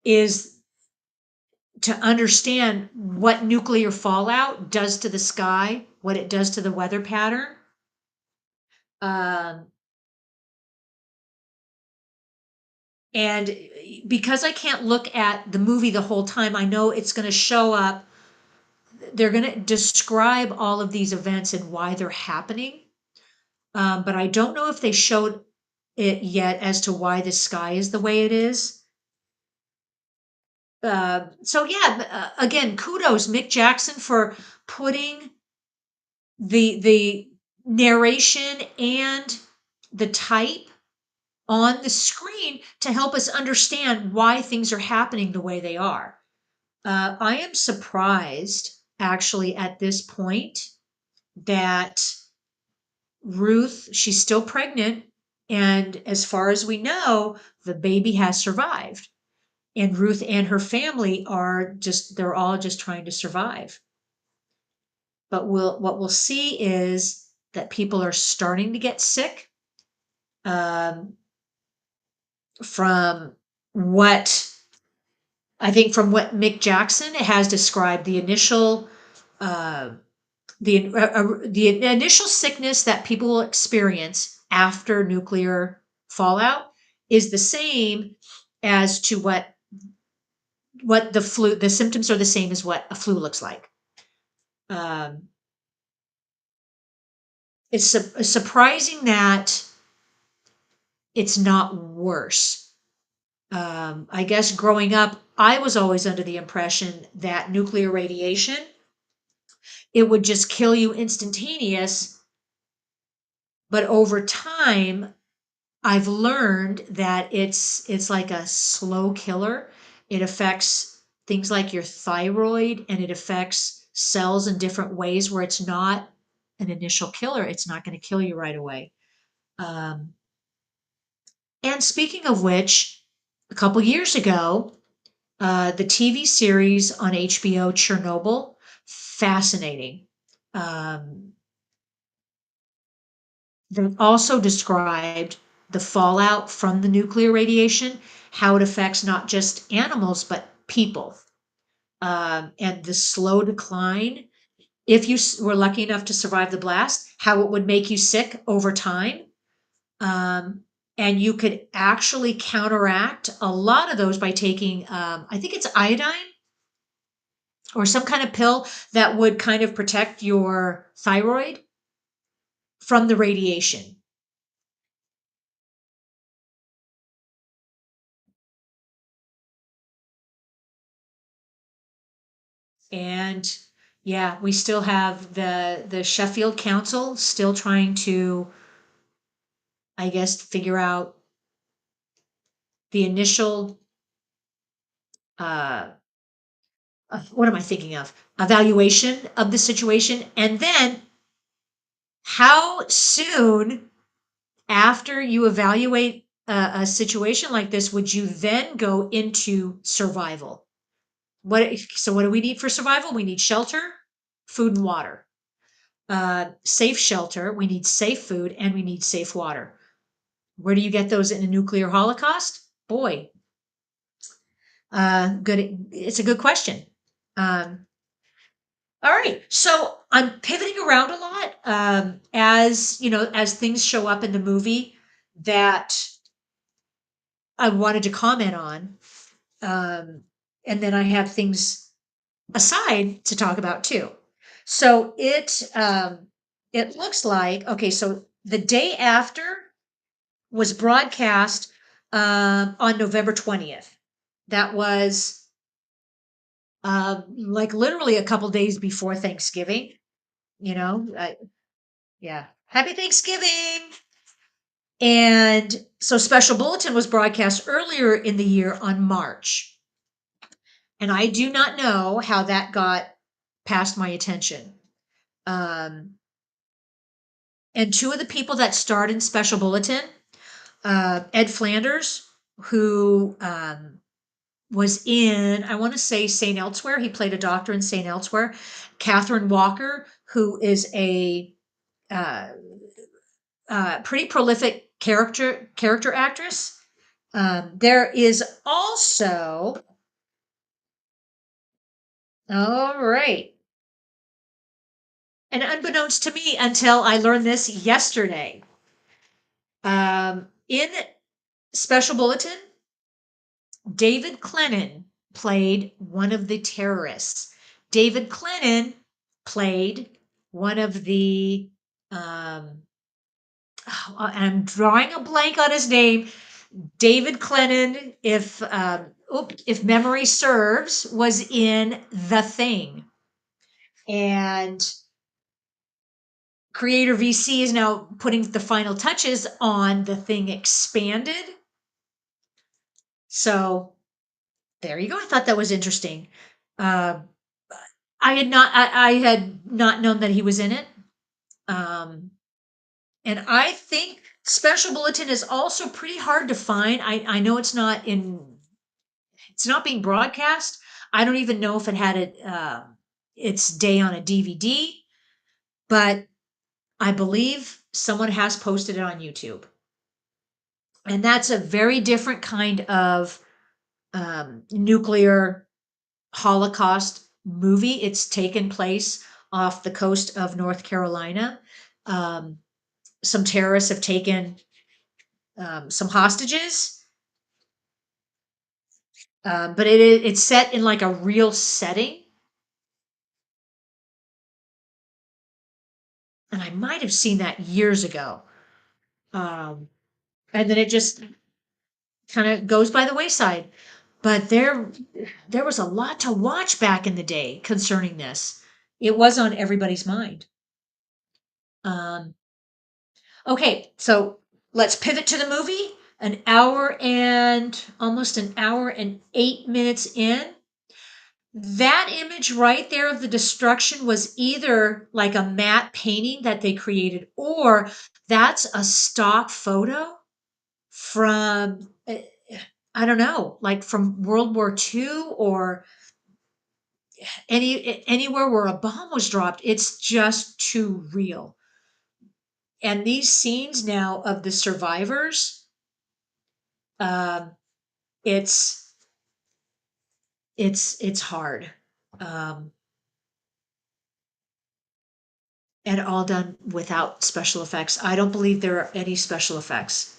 is to understand what nuclear fallout does to the sky, what it does to the weather pattern. Um, and because I can't look at the movie the whole time, I know it's going to show up. They're going to describe all of these events and why they're happening. But I don't know if they showed it yet as to why the sky is the way it is. So yeah, again, kudos Mick Jackson for putting the narration and the type on the screen to help us understand why things are happening the way they are. I am surprised, actually, at this point that Ruth, she's still pregnant. And as far as we know, the baby has survived. And Ruth and her family they're all just trying to survive. But what we'll see is that people are starting to get sick, um, from what from what Mick Jackson has described, uh, the initial sickness that people will experience after nuclear fallout is the same as to what the flu. The symptoms are the same as what a flu looks like. Um, it's surprising that it's not worse. I guess growing up, I was always under the impression that nuclear radiation, it would just kill you instantaneous. But over time, I've learned that it's like a slow killer. It affects things like your thyroid, and it affects cells in different ways where it's not an initial killer. It's not going to kill you right away. Um, and speaking of which, a couple years ago, the TV series on HBO, Chernobyl, fascinating. Um, they also described the fallout from the nuclear radiation, how it affects not just animals, but people, and the slow decline. If you were lucky enough to survive the blast, how it would make you sick over time. Um, and you could actually counteract a lot of those by taking, I think it's iodine or some kind of pill that would kind of protect your thyroid from the radiation. And yeah, we still have the Sheffield Council still trying to, I guess, figure out the initial, uh, what am I thinking of? Evaluation of the situation, and then how soon after you evaluate a situation like this would you then go into survival? What do we need for survival? We need shelter, food, and water. Safe shelter, we need safe food, and we need safe water. Where do you get those in a nuclear holocaust? Boy, good. It's a good question. Um, all right, so I'm pivoting around a lot, as you know, as things show up in the movie that I wanted to comment on, um, and then I have things aside to talk about too. So it looks like, okay, so the day after was broadcast, on November 20th. That was, like literally a couple days before Thanksgiving. You know, yeah, happy Thanksgiving. And so Special Bulletin was broadcast earlier in the year on March. And I do not know how that got past my attention. Um, and two of the people that starred in Special Bulletin, Ed Flanders, who, was in, I want to say, St. Elsewhere. He played a doctor in St. Elsewhere. Catherine Walker, who is a, uh, pretty prolific character actress. There is also, all right, and unbeknownst to me until I learned this yesterday, in Special Bulletin, David Clennon played one of the terrorists. David Clennon played one of the, um, and I'm drawing a blank on his name. David Clennon, if memory serves, was in The Thing, and Creator VC is now putting the final touches on The Thing Expanded. So there you go. I thought that was interesting. Uh, I had not known that he was in it. Um, and I think Special Bulletin is also pretty hard to find. I know it's not being broadcast. I don't even know if it had its day on a DVD, but I believe someone has posted it on YouTube. And that's a very different kind of nuclear holocaust movie. It's taken place off the coast of North Carolina. Um, some terrorists have taken some hostages, but it's set in like a real setting. And I might have seen that years ago. Um, and then it just kind of goes by the wayside. But there was a lot to watch back in the day concerning this. It was on everybody's mind. Um, okay, so let's pivot to the movie. Almost an hour and 8 minutes in. That image right there of the destruction was either like a matte painting that they created, or that's a stock photo from, I don't know, like from World War II or anywhere where a bomb was dropped. It's just too real. And these scenes now of the survivors, um, it's it's hard, um, and all done without special effects. I don't believe there are any special effects.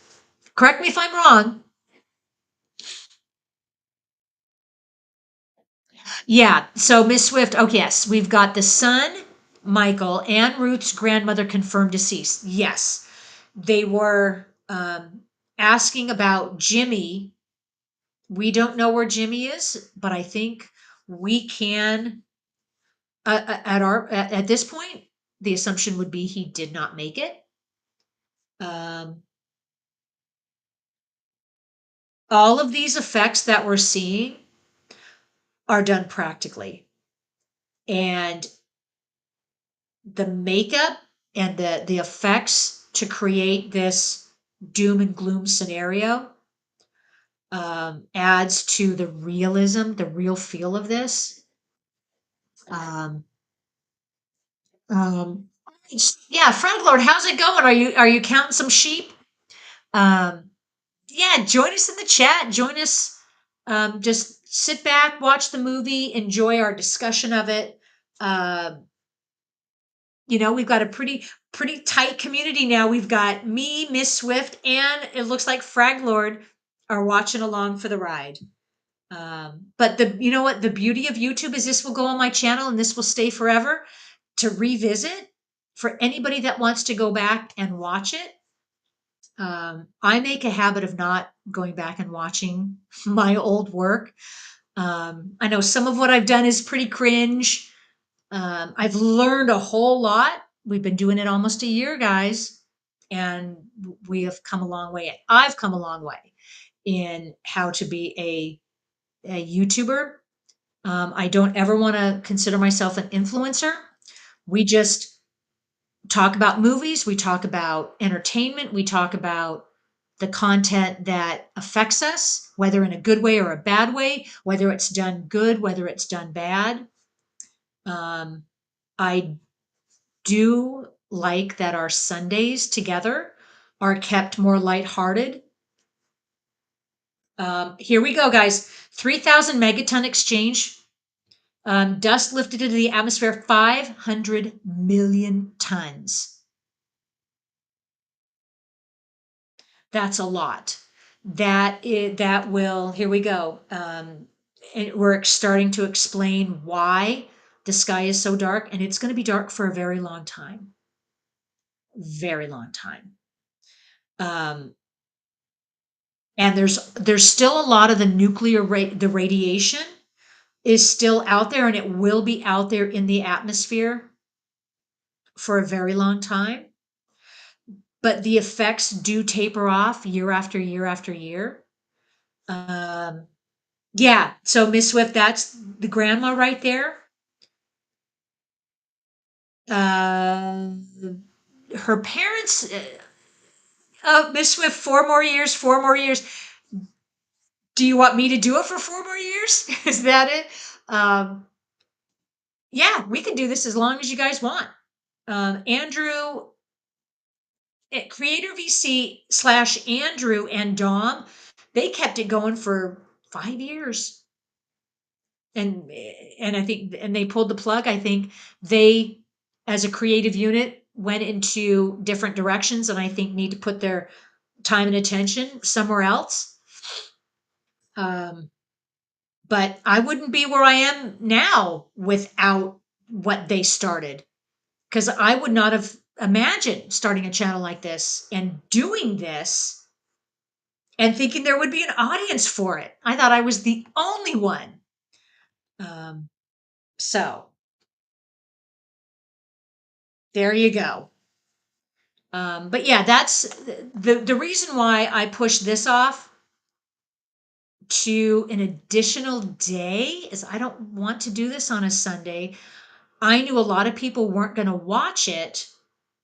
Correct me if I'm wrong. Yeah. So Miss Swift. Oh yes, we've got the son, Michael, and Ruth's grandmother confirmed deceased. Yes, they were asking about Jimmy. We don't know where Jimmy is, but I think we can. At this point, the assumption would be he did not make it. Um, all of these effects that we're seeing are done practically, and the makeup and the effects to create this doom and gloom scenario adds to the realism, the real feel of this. Um, um, yeah, Frank Lord, how's it going? Are you counting some sheep? Um, yeah, join us in the chat. Join us. Just sit back, watch the movie, enjoy our discussion of it. Um, we've got a pretty tight community now. We've got me, Miss Swift, and it looks like Frag Lord are watching along for the ride. But you know what? The beauty of YouTube is this will go on my channel and this will stay forever to revisit for anybody that wants to go back and watch it. I make a habit of not going back and watching my old work. I know some of what I've done is pretty cringe. I've learned a whole lot. We've been doing it almost a year, guys, and we have come a long way. I've come a long way in how to be a YouTuber. I don't ever want to consider myself an influencer. We just talk about movies, we talk about entertainment, we talk about the content that affects us, whether in a good way or a bad way, whether it's done good, whether it's done bad. Um, I do like that our Sundays together are kept more lighthearted. Here we go, guys. 3,000 megaton exchange. Dust lifted into the atmosphere 500 million tons. That's a lot. That will, here we go. And we're starting to explain why the sky is so dark, and it's going to be dark for a very long time. Very long time. Um, and there's still a lot of the the radiation is still out there, and it will be out there in the atmosphere for a very long time. But the effects do taper off year after year after year. Um, yeah, so Miss Swift, that's the grandma right there. Uh, her parents, Miss Swift, 4 more years, 4 more years. Do you want me to do it for 4 more years? Is that it? Um, yeah, we can do this as long as you guys want. Andrew at Creator VC / Andrew and Dom, they kept it going for 5 years. And I think, and they pulled the plug. I think they, as a creative unit, went into different directions, and I think need to put their time and attention somewhere else. Um, but I wouldn't be where I am now without what they started, because I would not have imagined starting a channel like this and doing this and thinking there would be an audience for it. I thought I was the only one. Um, so there you go. But yeah, that's the reason why I pushed this off to an additional day is I don't want to do this on a Sunday. I knew a lot of people weren't going to watch it,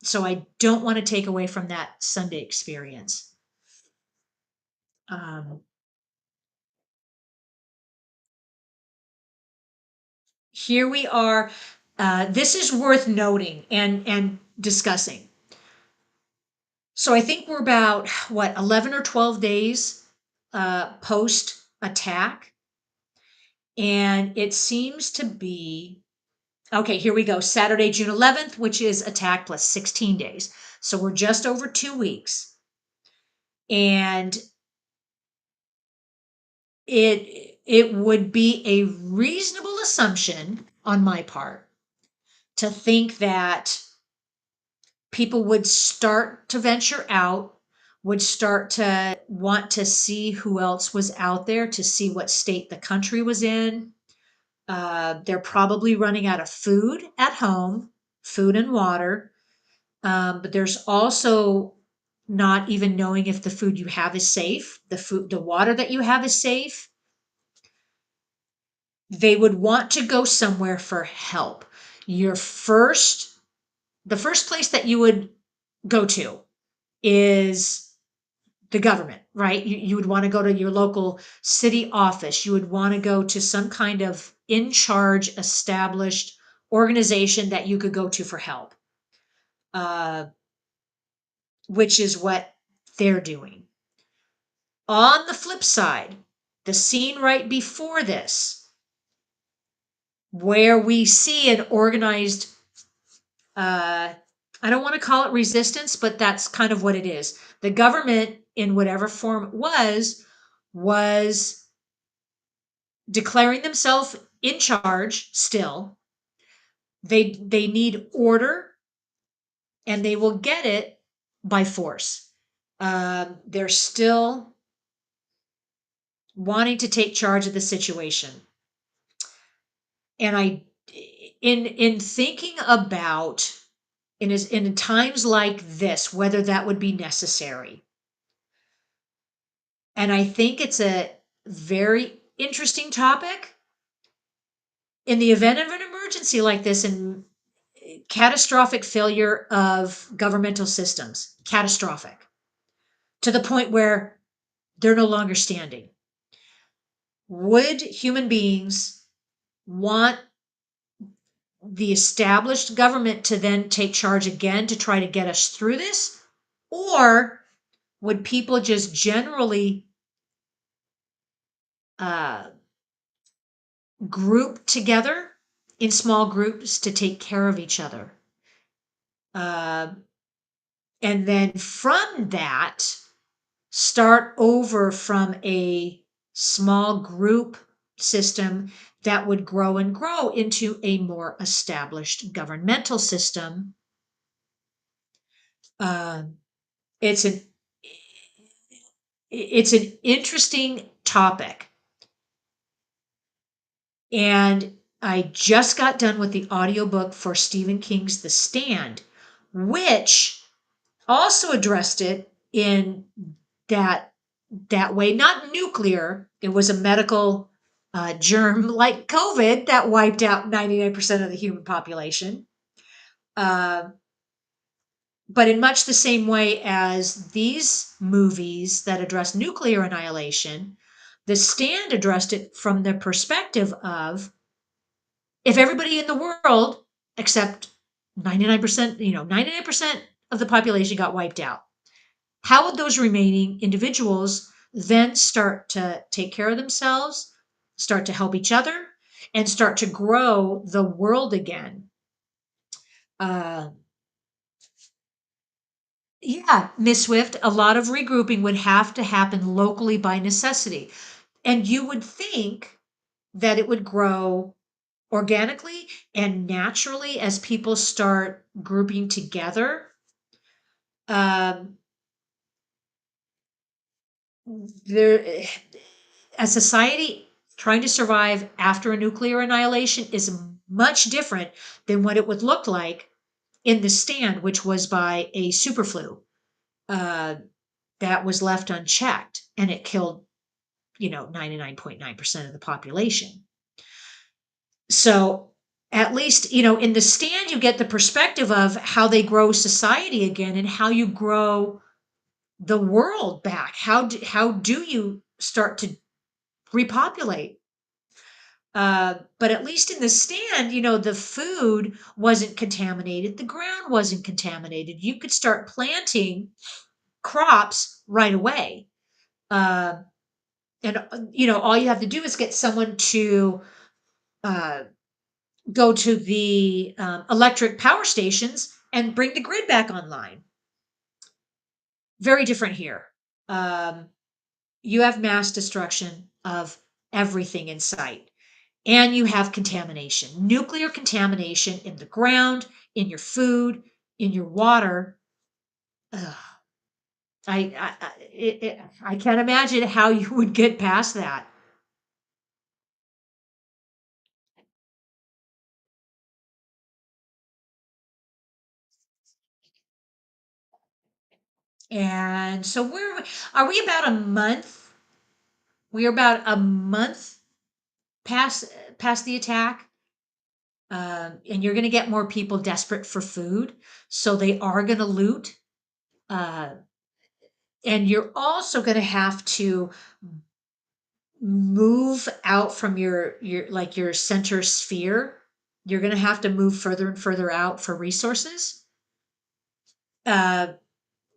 so I don't want to take away from that Sunday experience. Um, Here we are. This is worth noting and discussing. So I think we're about, what, 11 or 12 days post attack. And it seems to be, okay, here we go. Saturday, June 11th, which is attack plus 16 days. So we're just over 2 weeks. And it would be a reasonable assumption on my part to think that people would start to venture out, would start to want to see who else was out there, to see what state the country was in. They're probably running out of food at home, food and water. But there's also not even knowing if the food you have is safe, the water that you have is safe. They would want to go somewhere for help. The first place that you would go to is the government, right? You would want to go to your local city office. You would want to go to some kind of in charge, established organization that you could go to for help, uh, which is what they're doing. On the flip side, the scene right before this, where we see an organized, I don't want to call it resistance, but that's kind of what it is. The government, in whatever form it was declaring themselves in charge still. They need order, and they will get it by force. They're still wanting to take charge of the situation. And in thinking about in times like this, whether that would be necessary. And I think it's a very interesting topic. In the event of an emergency like this, and catastrophic failure of governmental systems, catastrophic, to the point where they're no longer standing. Would human beings want the established government to then take charge again to try to get us through this? Or would people just generally group together in small groups to take care of each other? And then from that, start over from a small group system that would grow and grow into a more established governmental system. It's an interesting topic. And I just got done with the audiobook for Stephen King's The Stand, which also addressed it in that way, not nuclear. It was a medical germ like COVID that wiped out 99% of the human population. But in much the same way as these movies that address nuclear annihilation, The Stand addressed it from the perspective of if everybody in the world except 99%, 99% of the population got wiped out, how would those remaining individuals then start to take care of themselves, start to help each other, and start to grow the world again? Uh, yeah, Miss Swift, a lot of regrouping would have to happen locally by necessity. And you would think that it would grow organically and naturally as people start grouping together. Um, there, a society trying to survive after a nuclear annihilation is much different than what it would look like in The Stand, which was by a superflu uh, that was left unchecked and it killed, 99.9% of the population. So at least, in The Stand, you get the perspective of how they grow society again and how you grow the world back. How do you start to repopulate? But at least in The Stand, the food wasn't contaminated, the ground wasn't contaminated. You could start planting crops right away. Uh, and all you have to do is get someone to uh, go to the electric power stations and bring the grid back online. Very different here. Um, you have mass destruction of everything in sight, and you have contamination, nuclear contamination in the ground, in your food, in your water. Ugh, I can't imagine how you would get past that. And so are we about a month? We're about a month past the attack. And you're going to get more people desperate for food, so they are going to loot. Uh, and you're also going to have to move out from your center sphere. You're going to have to move further and further out for resources. Uh,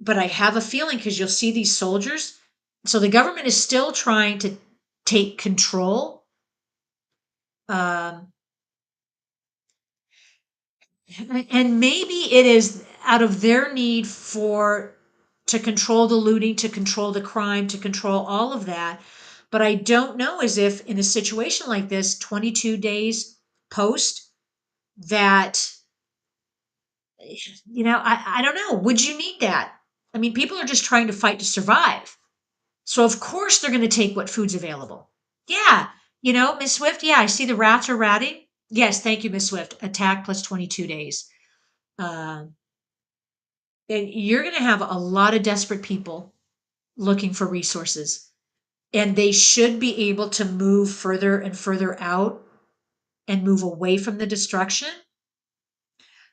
but I have a feeling because you'll see these soldiers. So the government is still trying to take control. Um, and maybe it is out of their need for to control the looting, to control the crime, to control all of that. But I don't know as if in a situation like this, 22 days post, that, I don't know. Would you need that? I mean, people are just trying to fight to survive. So of course they're going to take what food's available. Yeah. Miss Swift, yeah, I see the rats are ratting. Yes, thank you, Miss Swift. Attack plus 22 days. Um, and you're going to have a lot of desperate people looking for resources, and they should be able to move further and further out and move away from the destruction.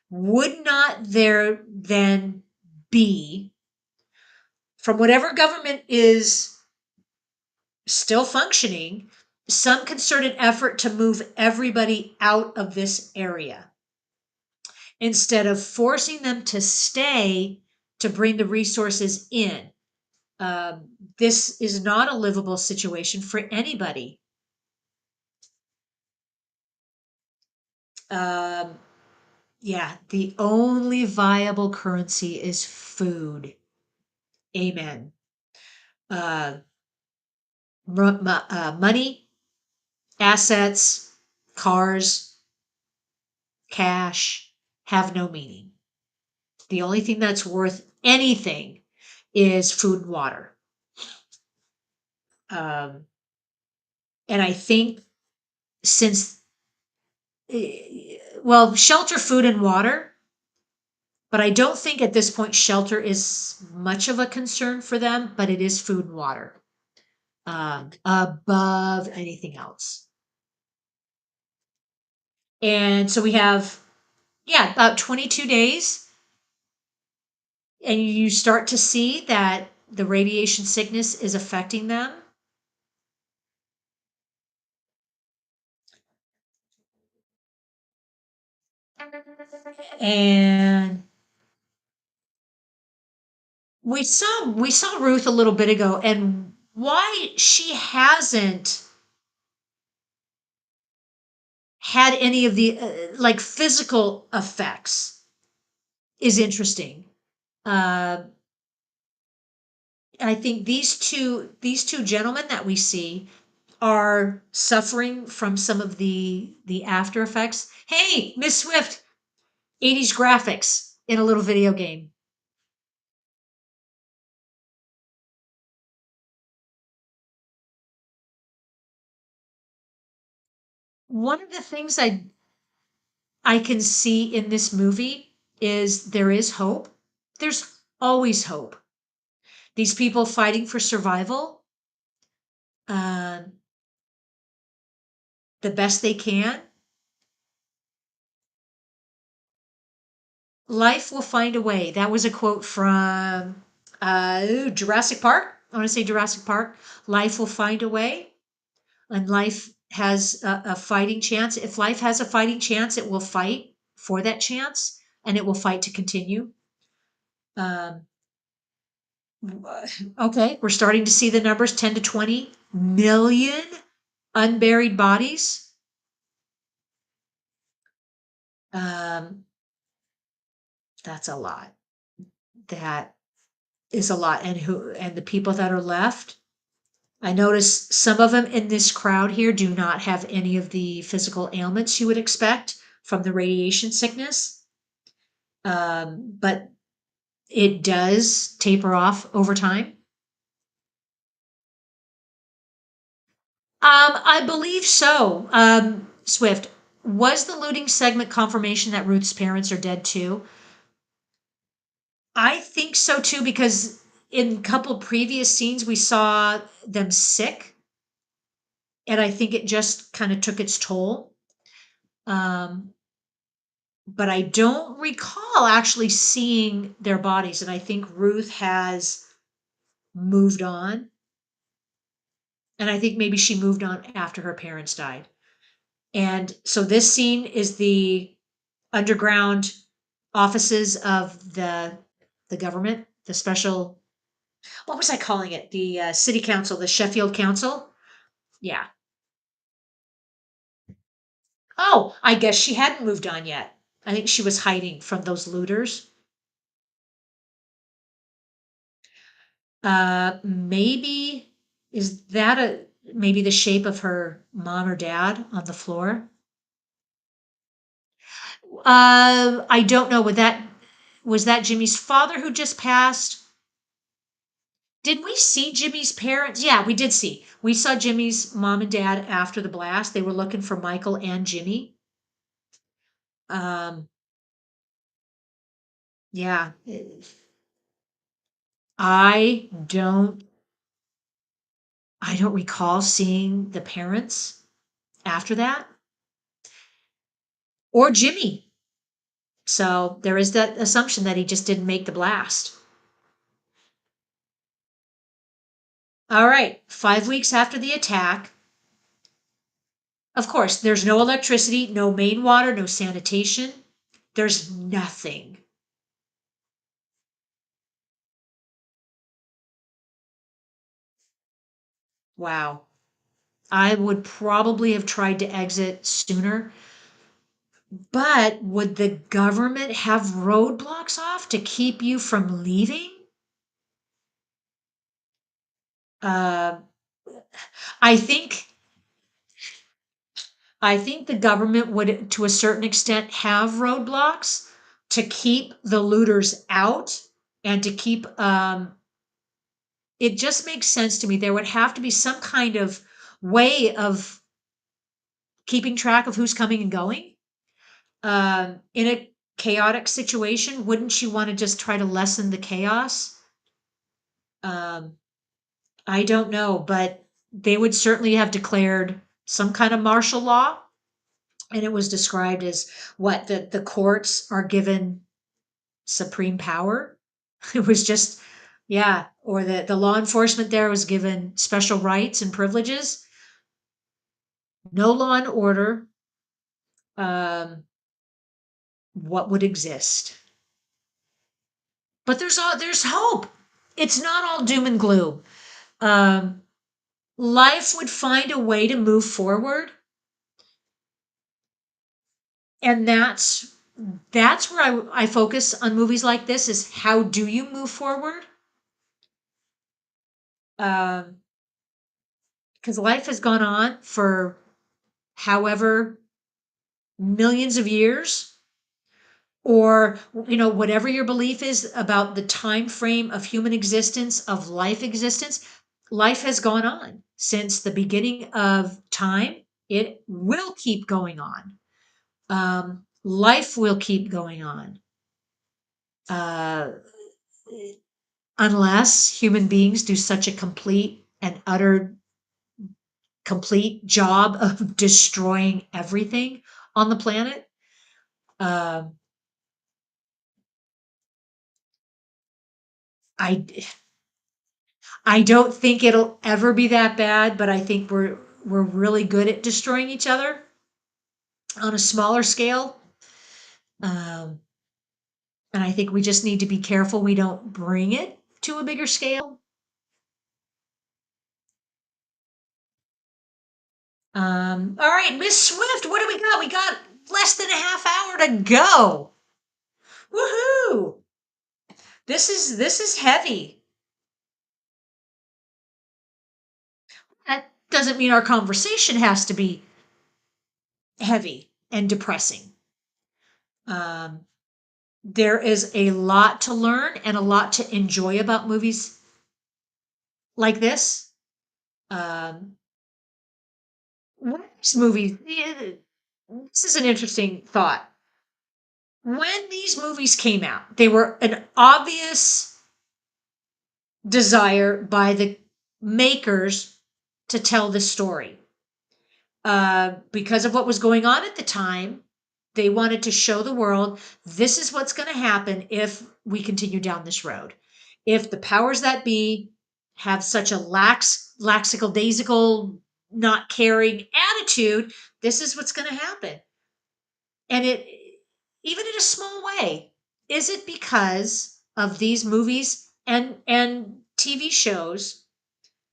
Would not there then be, from whatever government is still functioning, some concerted effort to move everybody out of this area instead of forcing them to stay to bring the resources in? This is not a livable situation for anybody. Um, yeah, the only viable currency is food. Amen. Uh, money, assets, cars, cash have no meaning. The only thing that's worth anything is food and water. Um, and I think since, well, shelter, food, and water. But I don't think at this point shelter is much of a concern for them, but it is food and water above anything else. And so we have, yeah, about 22 days. and you start to see that the radiation sickness is affecting them. And we saw Ruth a little bit ago, and why she hasn't had any of the like physical effects is interesting. Uh, I think these two gentlemen that we see are suffering from some of the after effects. Hey, Miss Swift, 80s graphics in a little video game. One of the things I can see in this movie is there is hope. There's always hope. These people fighting for survival, uh, the best they can. Life will find a way. That was a quote from Jurassic Park. I want to say Jurassic Park. Life will find a way, and life has a fighting chance. If life has a fighting chance, it will fight for that chance, and it will fight to continue. Um, okay, we're starting to see the numbers 10 to 20 million unburied bodies. Um, that's a lot. That is a lot. And the people that are left, I notice some of them in this crowd here do not have any of the physical ailments you would expect from the radiation sickness. But it does taper off over time. I believe so. Swift, was the looting segment confirmation that Ruth's parents are dead too? I think so too, because in a couple previous scenes we saw them sick, and I think it just kind of took its toll. Um, but I don't recall actually seeing their bodies, and I think Ruth has moved on, and I think maybe she moved on after her parents died. And so this scene is the underground offices of the government, the special, what was I calling it? The city council, the Sheffield Council. Yeah. Oh, I guess she hadn't moved on yet. I think she was hiding from those looters. Maybe is that a maybe the shape of her mom or dad on the floor? I don't know. Would that was that Jimmy's father who just passed? Did we see Jimmy's parents? Yeah, we did see. We saw Jimmy's mom and dad after the blast. They were looking for Michael and Jimmy. Um, yeah. I don't I don't recall seeing the parents after that or Jimmy. So there is that assumption that he just didn't make the blast. All right, 5 weeks after the attack, of course, there's no electricity, no main water, no sanitation. There's nothing. Wow. I would probably have tried to exit sooner, but would the government have roadblocks off to keep you from leaving? Uh, I think I think the government would, to a certain extent, have roadblocks to keep the looters out and to keep. It just makes sense to me. There would have to be some kind of way of keeping track of who's coming and going. In a chaotic situation, wouldn't you want to just try to lessen the chaos? Um, I don't know, but they would certainly have declared some kind of martial law, and it was described as what the courts are given supreme power. It was just, yeah, or the law enforcement there was given special rights and privileges. No law and order. Um, what would exist? But there's hope. It's not all doom and gloom. Um, Life would find a way to move forward, and that's where I focus on movies like this: is how do you move forward? Um, because life has gone on for however millions of years, or whatever your belief is about the time frame of human existence, of life has gone on since the beginning of time. It will keep going on. Life will keep going on, uh, unless human beings do such a complete job of destroying everything on the planet. um, I I don't think it'll ever be that bad, but I think we're really good at destroying each other on a smaller scale. Um, and I think we just need to be careful we don't bring it to a bigger scale. All right, Miss Swift, what do we got? We got less than a half hour to go. Woohoo! This is heavy. That doesn't mean our conversation has to be heavy and depressing. Um, there is a lot to learn and a lot to enjoy about movies like this. Um, when these movies, this is an interesting thought. When these movies came out, they were an obvious desire by the makers to tell this story. Because of what was going on at the time, they wanted to show the world this is what's going to happen if we continue down this road. If the powers that be have such a lackadaisical, not caring attitude, this is what's going to happen. And it, even in a small way, is it because of these movies and TV shows?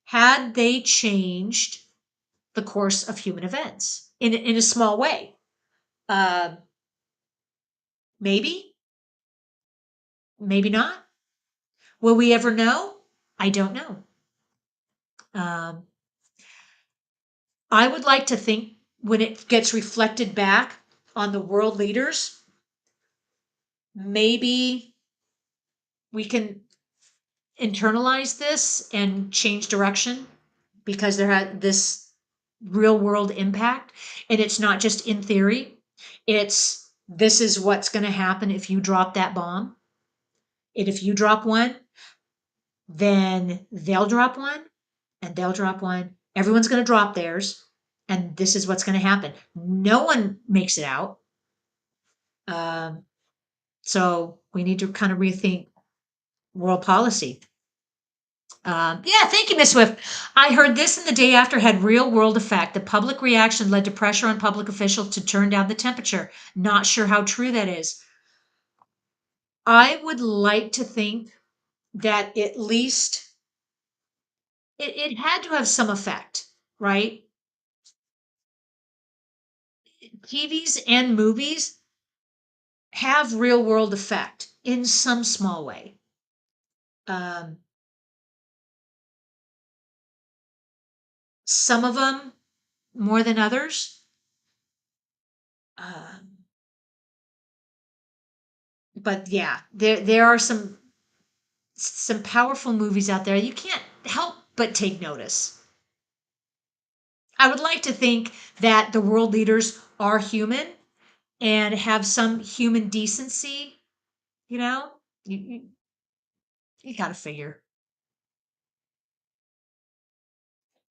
Had they changed the course of human events in a small way? Uh, maybe, maybe not. Will we ever know? I don't know. Um, I would like to think when it gets reflected back on the world leaders, maybe we can internalize this and change direction because there had this real world impact. And it's not just in theory, it's this is what's going to happen if you drop that bomb. And if you drop one, then they'll drop one and they'll drop one. Everyone's going to drop theirs. And this is what's going to happen. No one makes it out. Um, so we need to kind of rethink world policy. Yeah, thank you, Miss Swift. I heard this in the day after had real world effect. The public reaction led to pressure on public officials to turn down the temperature. Not sure how true that is. I would like to think that at least it had to have some effect, right? TVs and movies have real world effect in some small way. Um, some of them more than others. Um, but yeah, there are some powerful movies out there. You can't help but take notice. I would like to think that the world leaders are human and have some human decency. You know, you you, you got to figure.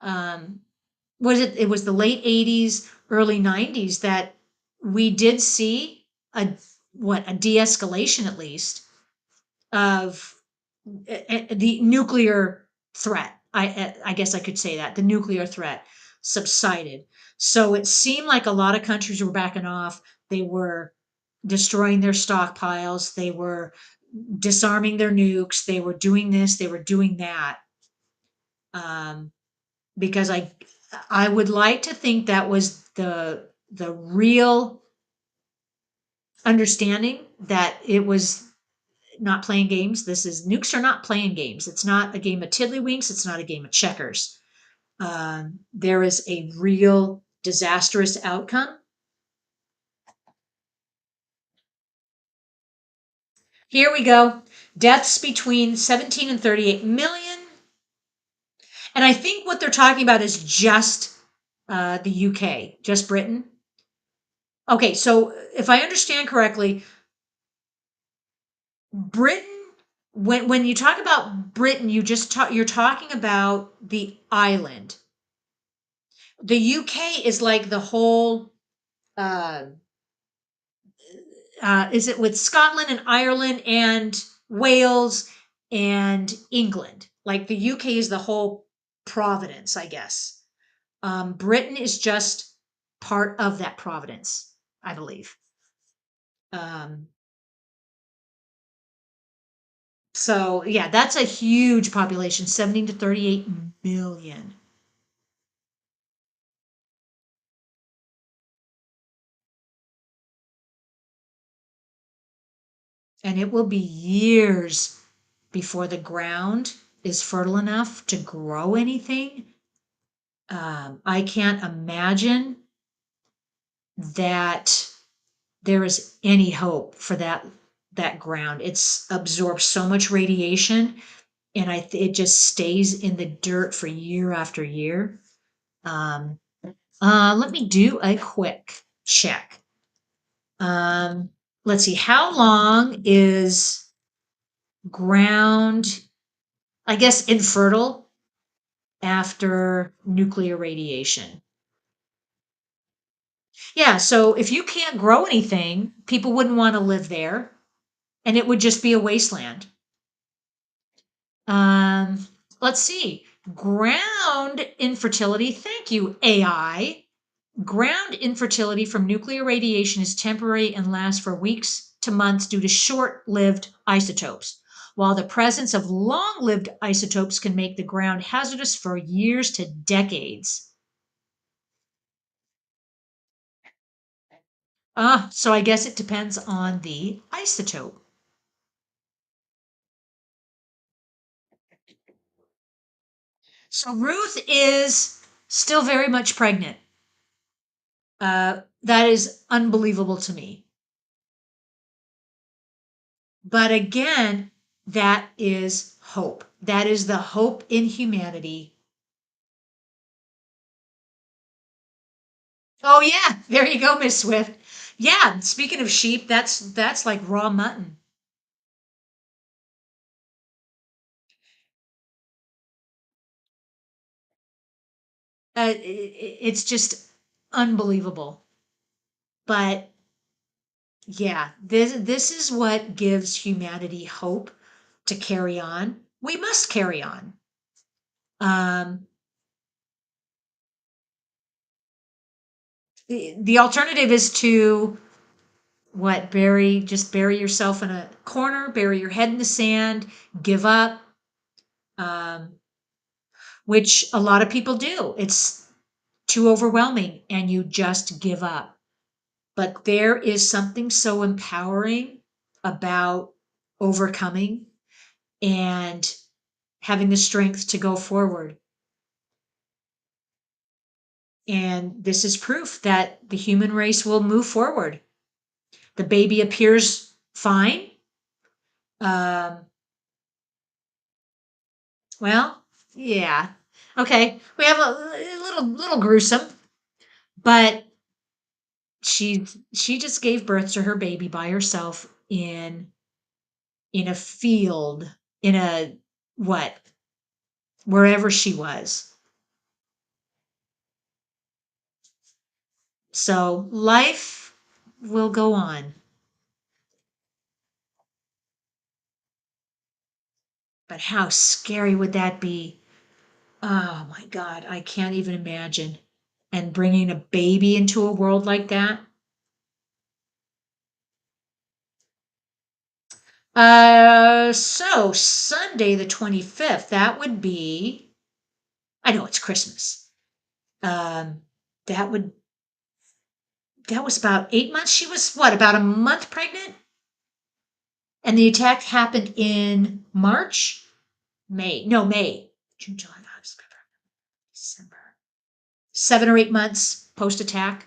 Um, was it? It was the late '80s, early '90s that we did see a de-escalation, at least, of the nuclear threat. I guess I could say that the nuclear threat subsided. So it seemed like a lot of countries were backing off. They were destroying their stockpiles. They were disarming their nukes. They were doing this. They were doing that. Um, because I would like to think that was the real understanding that it was not playing games. This is nukes are not playing games. It's not a game of tiddlywinks. It's not a game of checkers. There is a real disastrous outcome. Here we go. Deaths between 17 and 38 million. And I think what they're talking about is just the UK, just Britain. Okay, so if I understand correctly, Britain, when you talk about Britain, you're talking about the island. The UK is like the whole. Uh, is it with Scotland and Ireland and Wales and England? Like the UK is the whole providence, I guess. Britain is just part of that providence, I believe. Um, so yeah, that's a huge population, 17 to 38 million. And it will be years before the ground is fertile enough to grow anything. I can't imagine that there is any hope for that ground. It's absorbed so much radiation, and it just stays in the dirt for year after year. Um, Let me do a quick check. Um, let's see, how long is ground, I guess, infertile after nuclear radiation? Yeah, so if you can't grow anything, people wouldn't want to live there, and it would just be a wasteland. Um, let's see. Ground infertility. Thank you, AI. Ground infertility from nuclear radiation is temporary and lasts for weeks to months due to short lived isotopes, while the presence of long lived isotopes can make the ground hazardous for years to decades. So I guess it depends on the isotope. So Ruth is still very much pregnant. That is unbelievable to me. But again, that is hope. That is the hope in humanity. Oh yeah, there you go, Miss Swift. Yeah, speaking of sheep, that's like raw mutton. It's just unbelievable. But yeah, this is what gives humanity hope to carry on. We must carry on. Um, the alternative is to what, bury yourself in a corner, bury your head in the sand, give up, um, which a lot of people do. It's too overwhelming and you just give up. But there is something so empowering about overcoming and having the strength to go forward. And this is proof that the human race will move forward. The baby appears fine. Um, well, yeah. Okay, we have a little gruesome, but she just gave birth to her baby by herself in a field, in a what, wherever she was. So life will go on. But how scary would that be? Oh my God, I can't even imagine. And bringing a baby into a world like that. So Sunday the 25th, that would be, I know it's Christmas. Um, that would, that was about 8 months. She was what, about a month pregnant? And the attack happened in March, May, no, May, June, July, August, September, December. 7 or 8 months post attack.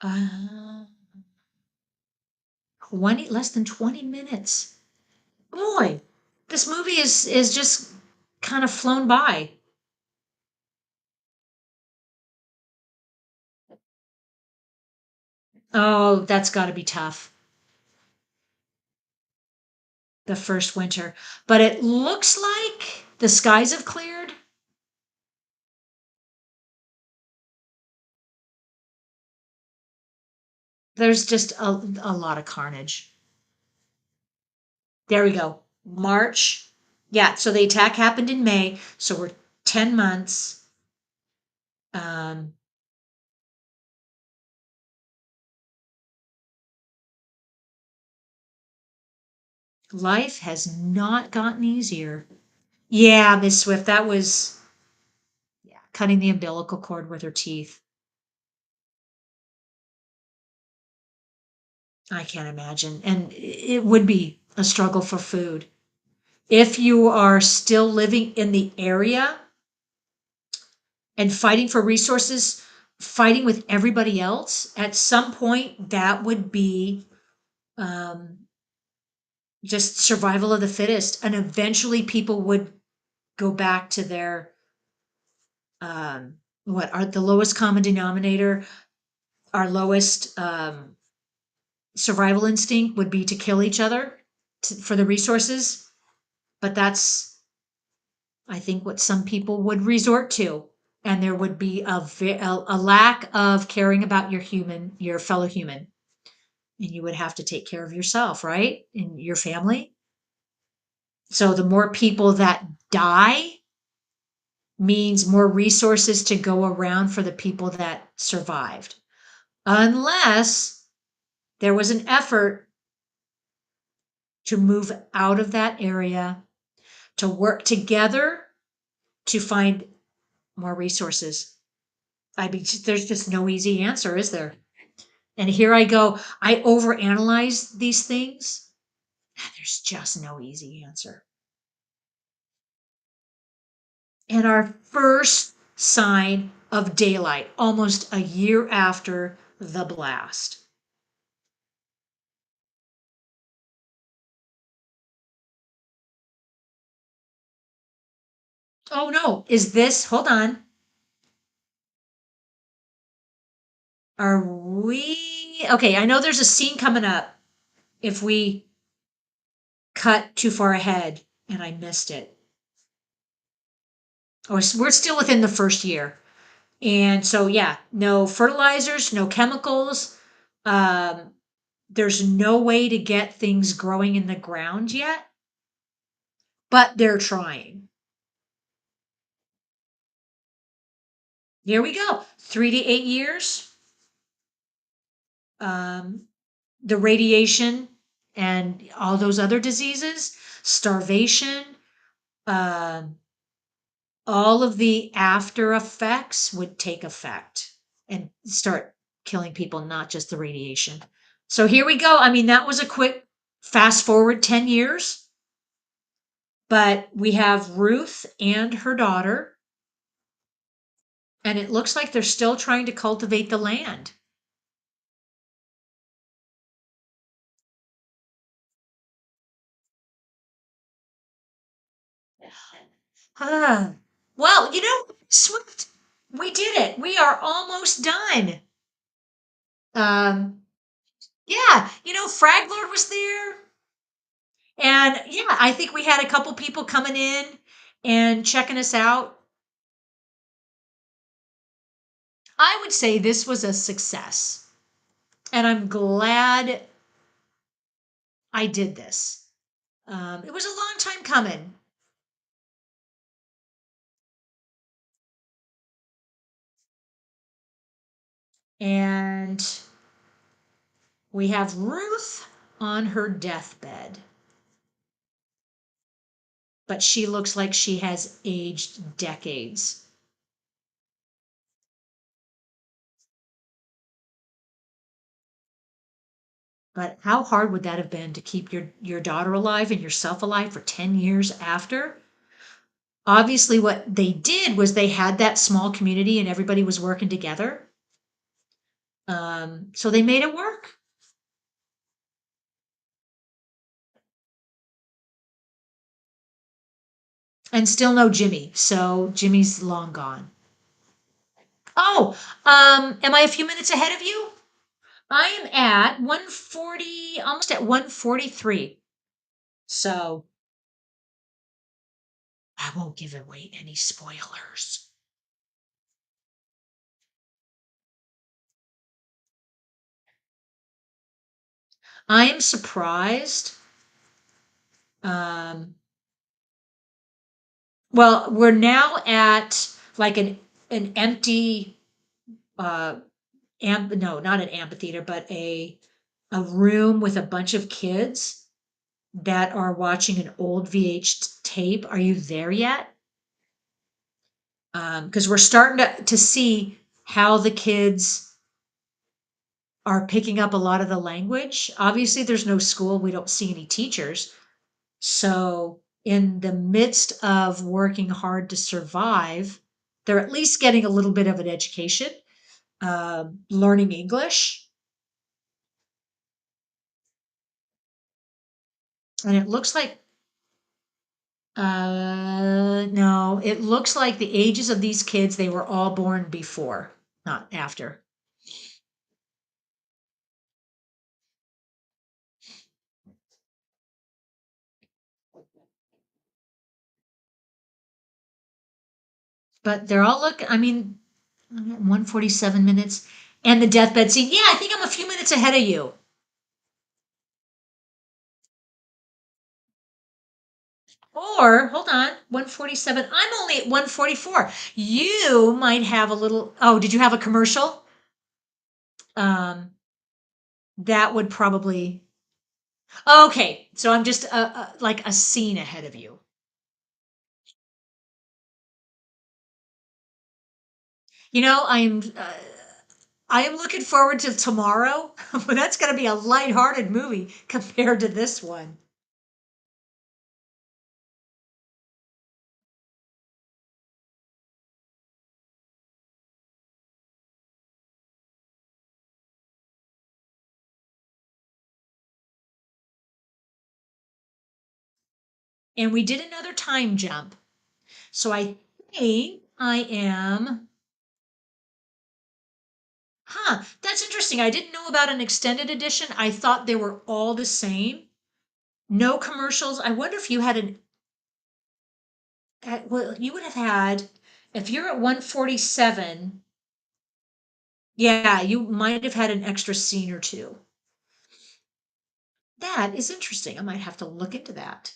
Uh, 20, less than 20 minutes. Boy, this movie is just kind of flown by. Oh, that's got to be tough. The first winter. But it looks like the skies have cleared. There's just a lot of carnage. There we go. March. Yeah, so the attack happened in May, so we're 10 months. Um, Life has not gotten easier. Yeah, Miss Swift, that was, yeah, cutting the umbilical cord with her teeth. I can't imagine. And it would be a struggle for food. If you are still living in the area and fighting for resources, fighting with everybody else, at some point that would be um, just survival of the fittest. And eventually people would go back to their, what are the lowest common denominator, our lowest survival instinct would be to kill each other for the resources. But that's, I think, what some people would resort to. And there would be a lack of caring about your fellow human. And you would have to take care of yourself, right? And your family. So the more people that die means more resources to go around for the people that survived. Unless there was an effort to move out of that area, to work together to find more resources. I mean, there's just no easy answer, is there? And here I go. I overanalyze these things. There's just no easy answer. And our first sign of daylight, almost a year after the blast. Oh no, is this, hold on. Are we, okay, I know there's a scene coming up if we cut too far ahead and I missed it. Oh, we're still within the first year. And so, yeah, no fertilizers, no chemicals. Um, there's no way to get things growing in the ground yet, but they're trying. Here we go. 3 to 8 years. Um, the radiation and all those other diseases, starvation, um, all of the after effects would take effect and start killing people, not just the radiation. So here we go. I mean, that was a quick fast forward 10 years, but we have Ruth and her daughter, and it looks like they're still trying to cultivate the land. Ah, well, Swift, we did it. We are almost done. Um, yeah, Frag Lord was there. And yeah, I think we had a couple people coming in and checking us out. I would say this was a success. And I'm glad I did this. It was a long time coming. And we have Ruth on her deathbed, but she looks like she has aged decades. But how hard would that have been to keep your daughter alive and yourself alive for 10 years after? Obviously, what they did was they had that small community and everybody was working together. So they made it work. And still no Jimmy. So Jimmy's long gone. Oh, am I a few minutes ahead of you? I am at 140, almost at 143. So I won't give away any spoilers. I am surprised. Um, well, we're now at like an empty uh no, not an amphitheater, but a room with a bunch of kids that are watching an old VH tape. Are you there yet? Because we're starting to see how the kids are picking up a lot of the language. Obviously, there's no school. We don't see any teachers. So, in the midst of working hard to survive, they're at least getting a little bit of an education, learning English. And it looks like, no, it looks like the ages of these kids, they were all born before, not after. But they're all I mean, 147 minutes. And the deathbed scene. Yeah, I think I'm a few minutes ahead of you. Or, hold on, 147. I'm only at 144. You might have a little. Oh, did you have a commercial? Um, that would probably. Okay, so I'm just like a scene ahead of you. You know, I am looking forward to tomorrow, but that's going to be a lighthearted movie compared to this one. And we did another time jump. So I think I am. Huh, that's interesting. I didn't know about an extended edition. I thought they were all the same. No commercials. I wonder if you had well, you would have had, if you're at 147, yeah, you might have had an extra scene or two. That is interesting. I might have to look into that.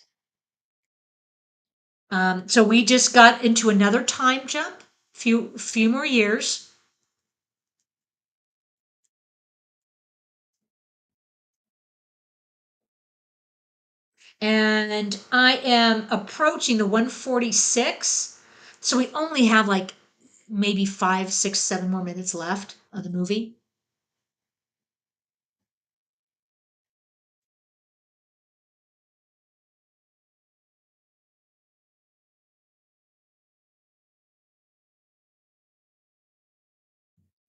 So we just got into another time jump, few more years. And I am approaching the 146. So we only have like maybe 5, 6, 7 more minutes left of the movie.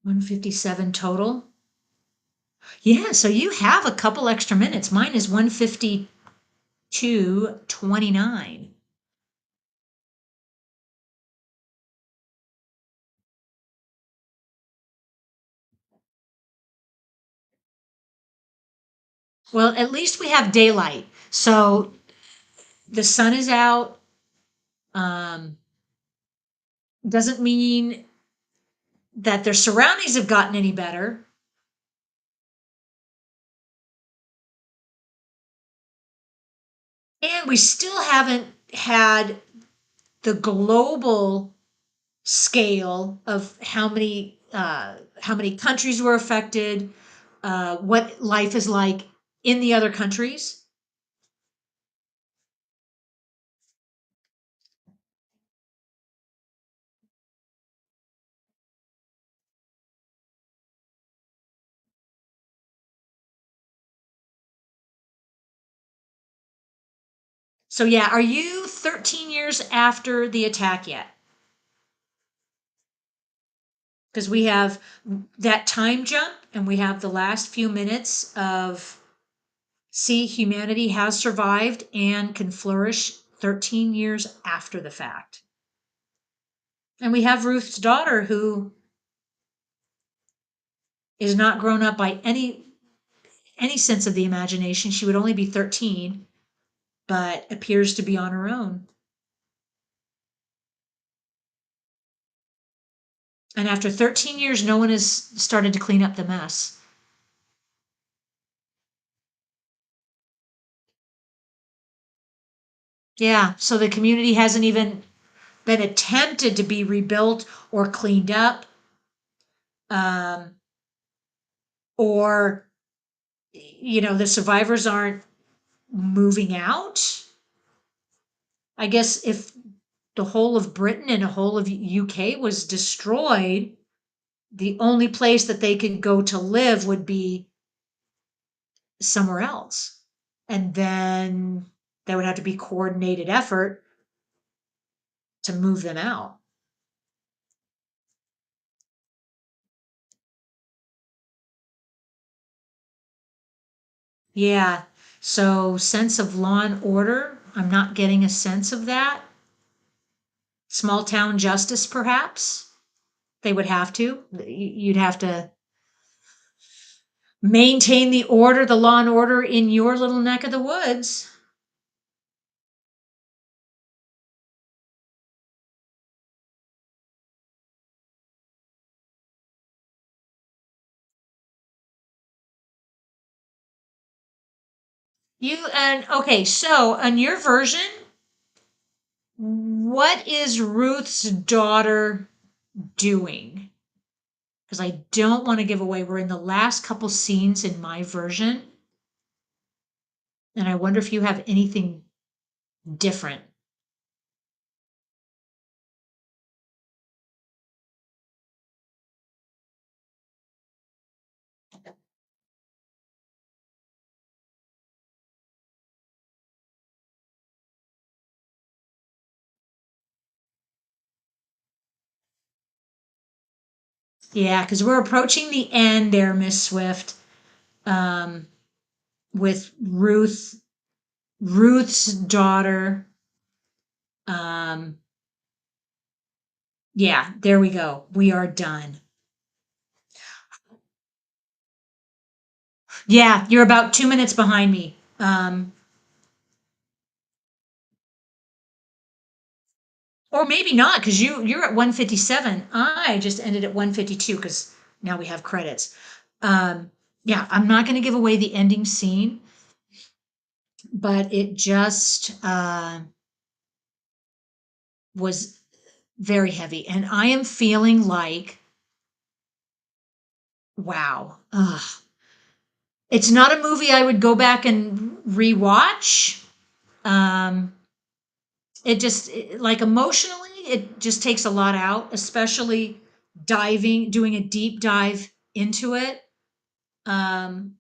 One 157 total. Yeah, so you have a couple extra minutes. Mine is 152:29. Well, at least we have daylight. So the sun is out. Um, doesn't mean that their surroundings have gotten any better. And we still haven't had the global scale of how many countries were affected, what life is like in the other countries. So yeah, are you 13 years after the attack yet? Because we have that time jump and we have the last few minutes of see humanity has survived and can flourish 13 years after the fact. And we have Ruth's daughter who is not grown up by any sense of the imagination. She would only be 13, but appears to be on her own. And after 13 years, no one has started to clean up the mess. Yeah, so the community hasn't even been attempted to be rebuilt or cleaned up, um, or, the survivors aren't moving out. I guess if the whole of Britain and a whole of UK was destroyed, the only place that they could go to live would be somewhere else. And then there would have to be coordinated effort to move them out. Yeah. So, sense of law and order, I'm not getting a sense of that. Small town justice, perhaps. They would have to. You'd have to maintain the order, the law and order in your little neck of the woods. Okay, so on your version, what is Ruth's daughter doing? Because I don't want to give away. We're in the last couple scenes in my version, and I wonder if you have anything different. Yeah, because we're approaching the end there, Miss Swift, um, with Ruth's daughter. Um, yeah, there we go. We are done. Yeah, you're about 2 minutes behind me. Or maybe not, because you're at 157. I just ended at 152 because now we have credits. Yeah, I'm not going to give away the ending scene, but it just was very heavy, and I am feeling like, wow, ugh. It's not a movie I would go back and rewatch. Um, like emotionally, it just takes a lot out, especially doing a deep dive into it. Um,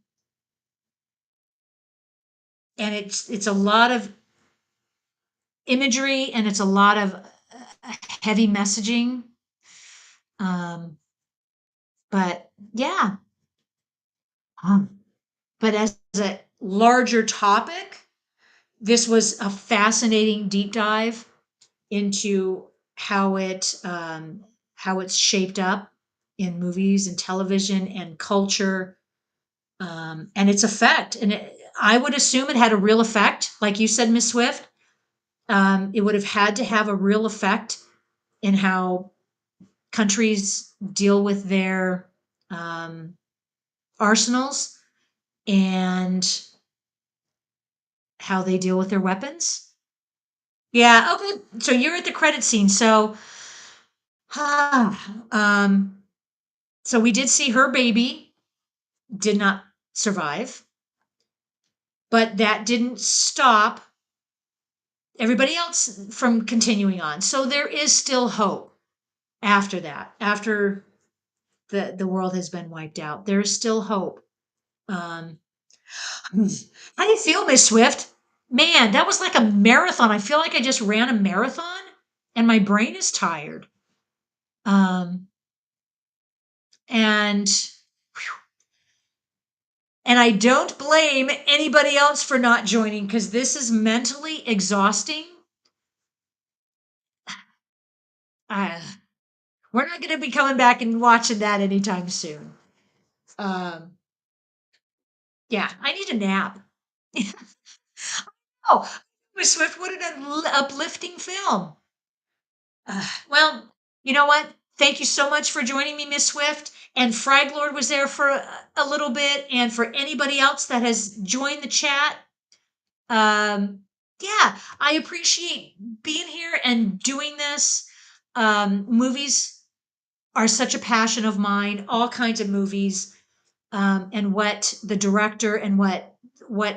and it's a lot of imagery and it's a lot of heavy messaging. Um, but yeah, but as a larger topic, this was a fascinating deep dive into how it's shaped up in movies and television and culture, and its effect. And I would assume it had a real effect, like you said, Miss Swift. It would have had to have a real effect in how countries deal with their um, arsenals and how they deal with their weapons. Yeah, okay. So you're at the credit scene. So, um, so we did see her baby did not survive, but that didn't stop everybody else from continuing on. So there is still hope after that. After the world has been wiped out, there is still hope. Um, how do you feel, Miss Swift? Man, that was like a marathon. I feel like I just ran a marathon, and my brain is tired. Um, and and I don't blame anybody else for not joining because this is mentally exhausting. Uh, we're not going to be coming back and watching that anytime soon. Um, yeah, I need a nap. Oh, Miss Swift, what an uplifting film. Well, you know what? Thank you so much for joining me, Miss Swift. And Frag Lord was there for a little bit. And for anybody else that has joined the chat, um, yeah, I appreciate being here and doing this. Movies are such a passion of mine, all kinds of movies, and what the director and what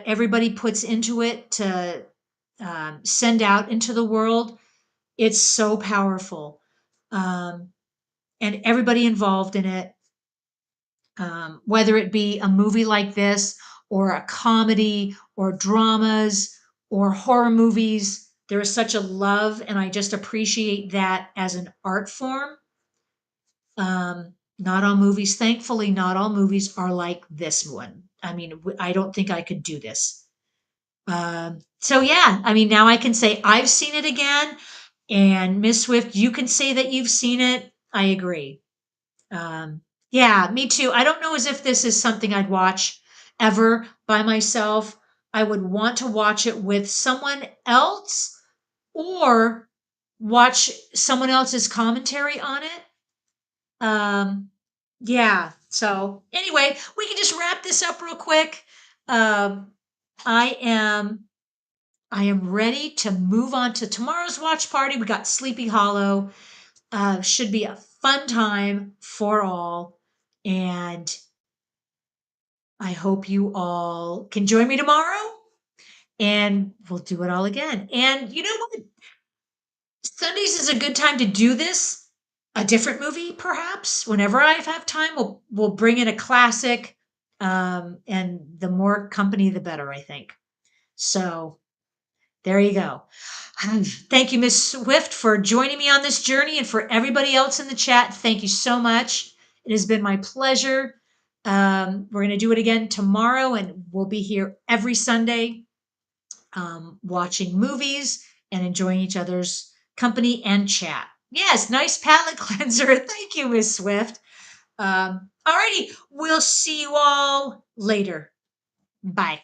everybody puts into it to send out into the world. It's so powerful. Um, and everybody involved in it, whether it be a movie like this or a comedy or dramas or horror movies, there is such a love, and I just appreciate that as an art form. Not all movies, thankfully, not all movies are like this one. I mean, I don't think I could do this. So yeah, I mean, now I can say I've seen it again, and Miss Swift, you can say that you've seen it. I agree. Um, yeah, me too. I don't know as if this is something I'd watch ever by myself. I would want to watch it with someone else or watch someone else's commentary on it. Um, yeah. So anyway, we can just wrap this up real quick. Um, I am I am ready to move on to tomorrow's watch party. We got Sleepy Hollow. Should be a fun time for all. And I hope you all can join me tomorrow and we'll do it all again. And you know what? Sundays is a good time to do this. A different movie, perhaps. Whenever I have time, we'll bring in a classic. And the more company, the better, I think. So there you go. Thank you, Miss Swift, for joining me on this journey, and for everybody else in the chat. Thank you so much. It has been my pleasure. We're going to do it again tomorrow, and we'll be here every Sunday, watching movies and enjoying each other's company and chat. Yes, nice palate cleanser. Thank you, Miss Swift. Alrighty, we'll see you all later. Bye.